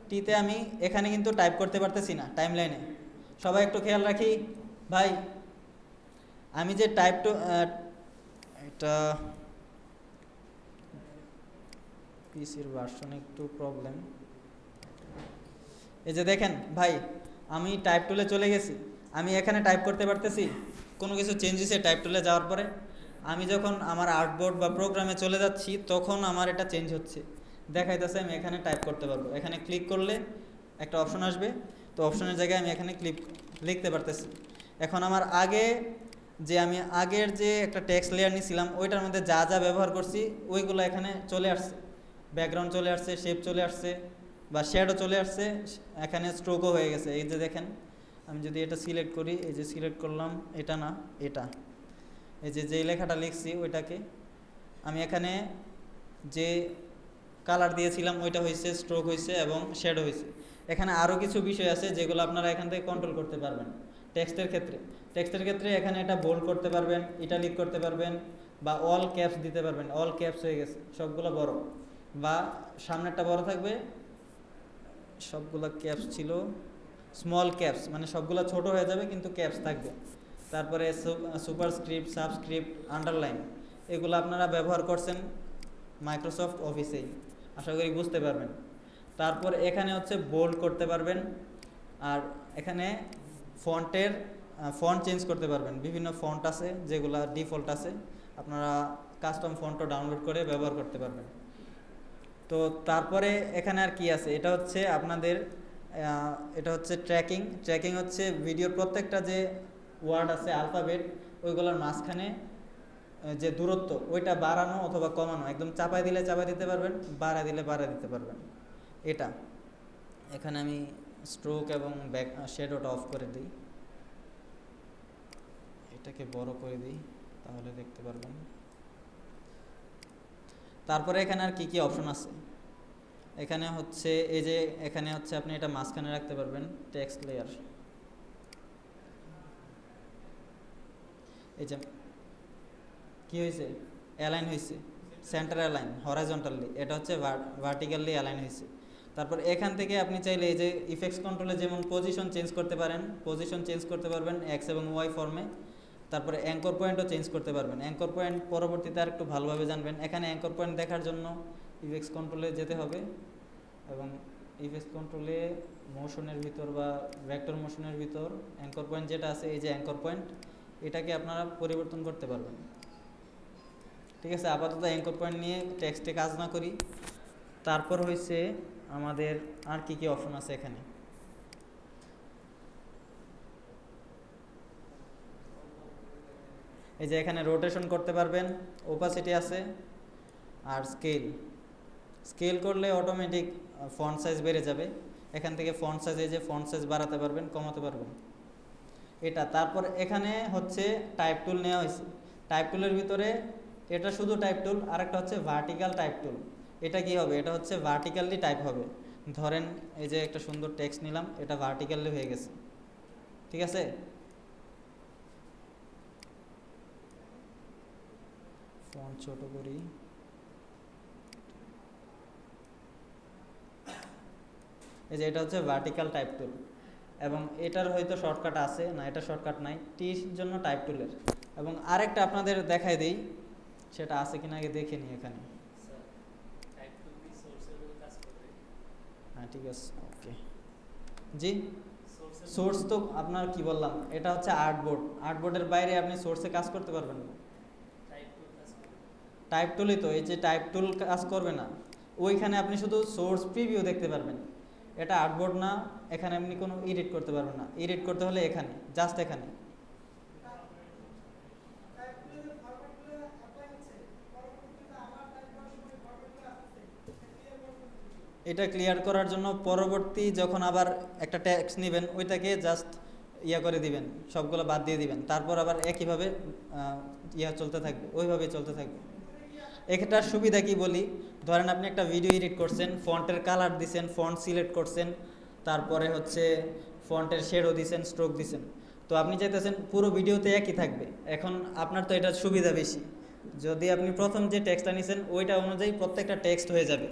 টিতে আমি এখানে কিন্তু টাইপ করতে পারতেছি না টাইম লাইনে। সবাই একটু খেয়াল রাখি ভাই, আমি যে এটা পিসির ভার্সন একটু প্রবলেম। এই যে দেখেন ভাই, আমি টাইপ টুলে চলে গেছি, আমি এখানে টাইপ করতে পারতেছি, কোনো কিছু চেঞ্জ হয়েছে টাইপ টুলে যাওয়ার পরে। আমি যখন আমার আর্টবোর্ড বা প্রোগ্রামে চলে যাচ্ছি তখন আমার এটা চেঞ্জ হচ্ছে, দেখাইতেছে আমি এখানে টাইপ করতে পারবো। এখানে ক্লিক করলে একটা অপশন আসবে, তো অপশনের জায়গায় আমি এখানে লিখতে পারতেছি। এখন আমার আমি আগের যে একটা টেক্সট লেয়ার নিয়েছিলাম ওইটার মধ্যে যা যা ব্যবহার করছি ওইগুলো এখানে চলে আসছে, ব্যাকগ্রাউন্ড চলে আসছে, শেপ চলে আসছে বা শ্যাডো চলে আসছে, এখানে স্ট্রোকও হয়ে গেছে। এই যে দেখেন, আমি যদি এটা সিলেক্ট করি, এই যে সিলেক্ট করলাম, এটা না এটা, এই যে যেই লেখাটা লিখছি ওইটাকে আমি এখানে যে কালার দিয়েছিলাম ওইটা হয়েছে, স্ট্রোক হয়েছে এবং শ্যাডো হয়েছে। এখানে আরও কিছু বিষয় আছে যেগুলো আপনারা এখান থেকে কন্ট্রোল করতে পারবেন। টেক্সটের ক্ষেত্রে এখানে এটা বোল্ড করতে পারবেন, ইটালিক করতে পারবেন বা অল ক্যাপস দিতে পারবেন। অল ক্যাপস হয়ে গেছে, সবগুলো বড়, বা সামনেরটা বড় থাকবে, সবগুলো ক্যাপস ছিল, স্মল ক্যাপস মানে সবগুলো ছোট হয়ে যাবে কিন্তু ক্যাপস থাকবে। তারপরে সুপারস্ক্রিপ্ট, সাবস্ক্রিপ্ট, আন্ডারলাইন, এগুলো আপনারা ব্যবহার করছেন মাইক্রোসফট অফিসেই, আশা করি বুঝতে পারবেন। তারপর এখানে হচ্ছে বোল্ড করতে পারবেন, আর এখানে ফন্ট চেঞ্জ করতে পারবেন। বিভিন্ন ফন্ট আছে যেগুলো ডিফল্ট আছে, আপনারা কাস্টম ফন্টও ডাউনলোড করে ব্যবহার করতে পারবেন। তো তারপরে এখানে আর কি আছে, এটা হচ্ছে আপনাদের এটা হচ্ছে ট্র্যাকিং হচ্ছে ভিডিওর প্রত্যেকটা যে ওয়ার্ড আছে আলফাবেট ওইগুলোর মাঝখানে যে দূরত্ব ওইটা বাড়ানো অথবা কমানো, একদম চাপাই দিলে চাপাই দিতে পারবেন, বাড়াই দিলে বাড়াই দিতে পারবেন। এটা এখানে আমি স্ট্রোক এবং ব্যাক শ্যাডোটা অফ করে দিই, এটাকে বড় করে দিই তাহলে দেখতে পারবেন। তারপরে এখানে আর কি কি অপশন আছে, এখানে হচ্ছে এই যে এখানে হচ্ছে আপনি এটা মাঝখানে রাখতে পারবেন, টেক্সট লেয়ার, এই যে কি হয়েছে, অ্যালাইন হয়েছে, সেন্টার অ্যালাইন, হরাইজন্টালি, এটা হচ্ছে ভার্টিক্যালি অ্যালাইন হয়েছে। তারপর এখান থেকে আপনি চাইলে এই যে ইফেক্টস কন্ট্রোলে যেমন পজিশন চেঞ্জ করতে পারবেন এক্স এবং ওয়াই ফর্মে। তারপরে অ্যাঙ্কর পয়েন্টও চেঞ্জ করতে পারবেন। অ্যাঙ্কর পয়েন্ট পরবর্তীতে আর একটু ভালোভাবে জানবেন। এখানে অ্যাঙ্কর পয়েন্ট দেখার জন্য ইফেক্টস কন্ট্রোলে যেতে হবে এবং ইফেক্টস কন্ট্রোলে মোশনের ভিতর বা ভেক্টর মোশনের ভিতর অ্যাঙ্কর পয়েন্ট যেটা আছে, এই যে অ্যাঙ্কর পয়েন্ট, এটাকে আপনারা পরিবর্তন করতে পারবেন। ঠিক আছে, আপাতত অ্যাঙ্কর পয়েন্ট নিয়ে টেক্সটে কাজ না করি। তারপর হয়েছে আমাদের আর কি কি অপশন আছে এখানে, এই যে এখানে রোটেশন করতে পারবেন, ওপাসিটি আছে, আর স্কেল করলে অটোমেটিক ফন্ট সাইজ বেড়ে যাবে। এখান থেকে ফন্ট সাইজ, এই যে ফন্ট সাইজ বাড়াতে পারবেন, কমাতে পারবেন এটা। তারপর এখানে হচ্ছে টাইপ টুল নেওয়া হয়েছে। টাইপ টুলের ভিতরে এটা শুধু টাইপ টুল, আর একটা হচ্ছে ভার্টিক্যাল টাইপ টুল। এটা কি হবে, এটা হচ্ছে ভার্টিক্যালি টাইপ হবে। ধরেন এই যে একটা সুন্দর টেক্সট নিলাম, এটা ভার্টিক্যালি হয়ে গেছে, ঠিক আছে। ফন্ট ছোট করি, এই যে এটা হচ্ছে ভার্টিক্যাল টাইপ টুল, এবং এটার হয়তো শর্টকাট আছে না, এটা শর্টকাট নাই, টির জন্য টাইপ টুলের। এবং আরেকটা আপনাদের দেখাই দিই, সেটা আছে কিনা আগে দেখে নিই এখানে। হ্যাঁ ঠিক আছে, ওকে জি। সোর্স তো আপনার কি বললাম, এটা হচ্ছে আর্টবোর্ডের বাইরে আপনি সোর্সে কাজ করতে পারবেন না। টাইপ টুলই তো, এই যে টাইপ টুল কাজ করবে না, ওইখানে আপনি শুধু সোর্স প্রিভিউ দেখতে পারবেন। এটা আর্টবোর্ড না, এখানে আপনি কোনো এডিট করতে পারবেন না। এডিট করতে হলে এখানে, জাস্ট এখানে। এটা ক্লিয়ার করার জন্য পরবর্তী যখন আবার একটা টেক্সট নেবেন ওইটাকে জাস্ট করে দিবেন, সবগুলো বাদ দিয়ে দিবেন, তারপর আবার একইভাবে চলতে থাকবে, ওইভাবেই চলতে থাকবে। এটার সুবিধা কি বলি, ধরেন আপনি একটা ভিডিও এডিট করছেন, ফন্টের কালার দিছেন, ফন্ট সিলেক্ট করছেন, তারপরে হচ্ছে ফন্টের শেডও দিছেন, স্ট্রোক দিছেন, তো আপনি চাইতেছেন পুরো ভিডিওতে একই থাকবে। এখন আপনার তো এটার সুবিধা বেশি, যদি আপনি প্রথম যে টেক্সটটা নিছেন ওইটা অনুযায়ী প্রত্যেকটা টেক্সট হয়ে যাবে।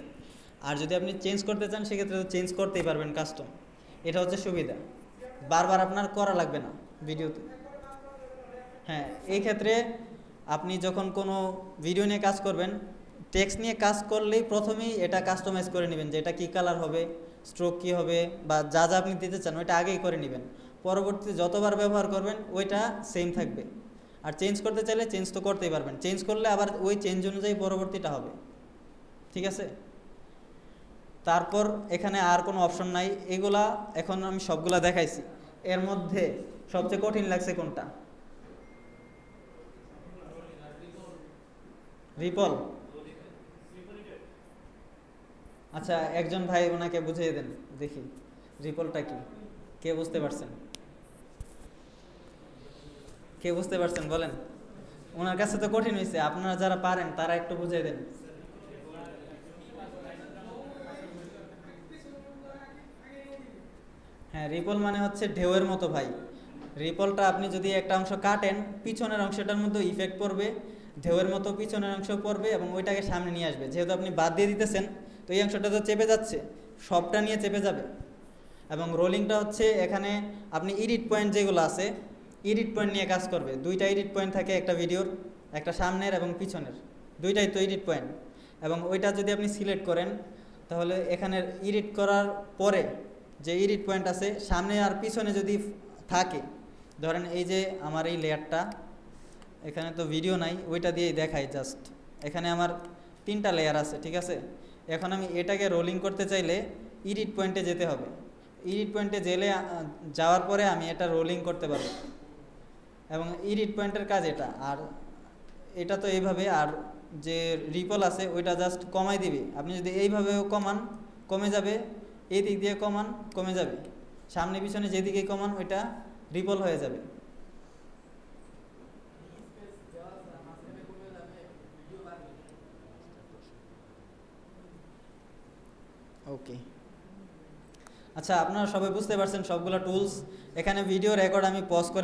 আর যদি আপনি চেঞ্জ করতে চান সেক্ষেত্রে তো চেঞ্জ করতেই পারবেন কাস্টম। এটা হচ্ছে সুবিধা, বারবার আপনার করা লাগবে না ভিডিওতে। হ্যাঁ, এই ক্ষেত্রে আপনি যখন কোনো ভিডিও নিয়ে কাজ করবেন, টেক্সট নিয়ে কাজ করলেই প্রথমেই এটা কাস্টমাইজ করে নেবেন যে এটা কী কালার হবে, স্ট্রোক কী হবে বা যা যা আপনি দিতে চান ওইটা আগেই করে নেবেন, পরবর্তীতে যতবার ব্যবহার করবেন ওইটা সেম থাকবে। আর চেঞ্জ করতে চাইলে চেঞ্জ তো করতেই পারবেন, চেঞ্জ করলে আবার ওই চেঞ্জ অনুযায়ী পরবর্তীটা হবে, ঠিক আছে। তারপর এখানে আর কোনো অপশন নাই, এগুলা এখন আমি সবগুলা দেখাইছি। এর মধ্যে সবচেয়ে কঠিন লাগছে কোনটা? রিপল। আচ্ছা একজন ভাই ওনাকে বুঝিয়ে দেন দেখি রিপলটা কি, কে বুঝতে পারছেন? কে বুঝতে পারছেন বলেন। ওনার কাছে তো কঠিন হয়েছে, আপনারা যারা পারেন তারা একটু বুঝিয়ে দেন। হ্যাঁ, রিপল মানে হচ্ছে ঢেউয়ের মতো ভাই। রিপলটা আপনি যদি একটা অংশ কাটেন, পিছনের অংশটার মধ্যে ইফেক্ট পড়বে, ঢেউয়ের মতো পিছনের অংশ পড়বে এবং ওইটাকে সামনে নিয়ে আসবে। যেহেতু আপনি বাদ দিয়ে দিতেছেন তো এই অংশটা তো চেপে যাচ্ছে, সবটা নিয়ে চেপে যাবে। এবং রোলিংটা হচ্ছে এখানে আপনি এডিট পয়েন্ট যেগুলো আছে, এডিট পয়েন্ট নিয়ে কাজ করবে। দুইটা এডিট পয়েন্ট থাকে একটা ভিডিওর, একটা সামনের এবং পিছনের, দুইটাই তো এডিট পয়েন্ট। এবং ওইটা যদি আপনি সিলেক্ট করেন তাহলে এখানে এডিট করার পরে যে এডিট পয়েন্ট আছে সামনে আর পিছনে যদি থাকে, ধরেন এই যে আমার এই লেয়ারটা, এখানে তো ভিডিও নাই, ওইটা দিয়েই দেখাই জাস্ট। এখানে আমার 3টা লেয়ার আছে, ঠিক আছে। এখন আমি এটাকে রোলিং করতে চাইলে এডিট পয়েন্টে যেতে হবে। এডিট পয়েন্টে যাওয়ার পরে আমি এটা রোলিং করতে পারবো, এবং এডিট পয়েন্টের কাজ এটা। আর এটা তো এইভাবে, আর যে রিপল আছে ওইটা জাস্ট কমাই দিবে। আপনি যদি এইভাবেও কমান কমে যাবে, এই দিক দিয়ে কমান কমে যাবে, সামনে পিছনে যেদিকে কমান ওইটা রিপল হয়ে যাবে। ওকে, আচ্ছা আপনারা সবাই বুঝতে পারছেন সবগুলো টুলস। এখানে ভিডিও রেকর্ড আমি পজ করে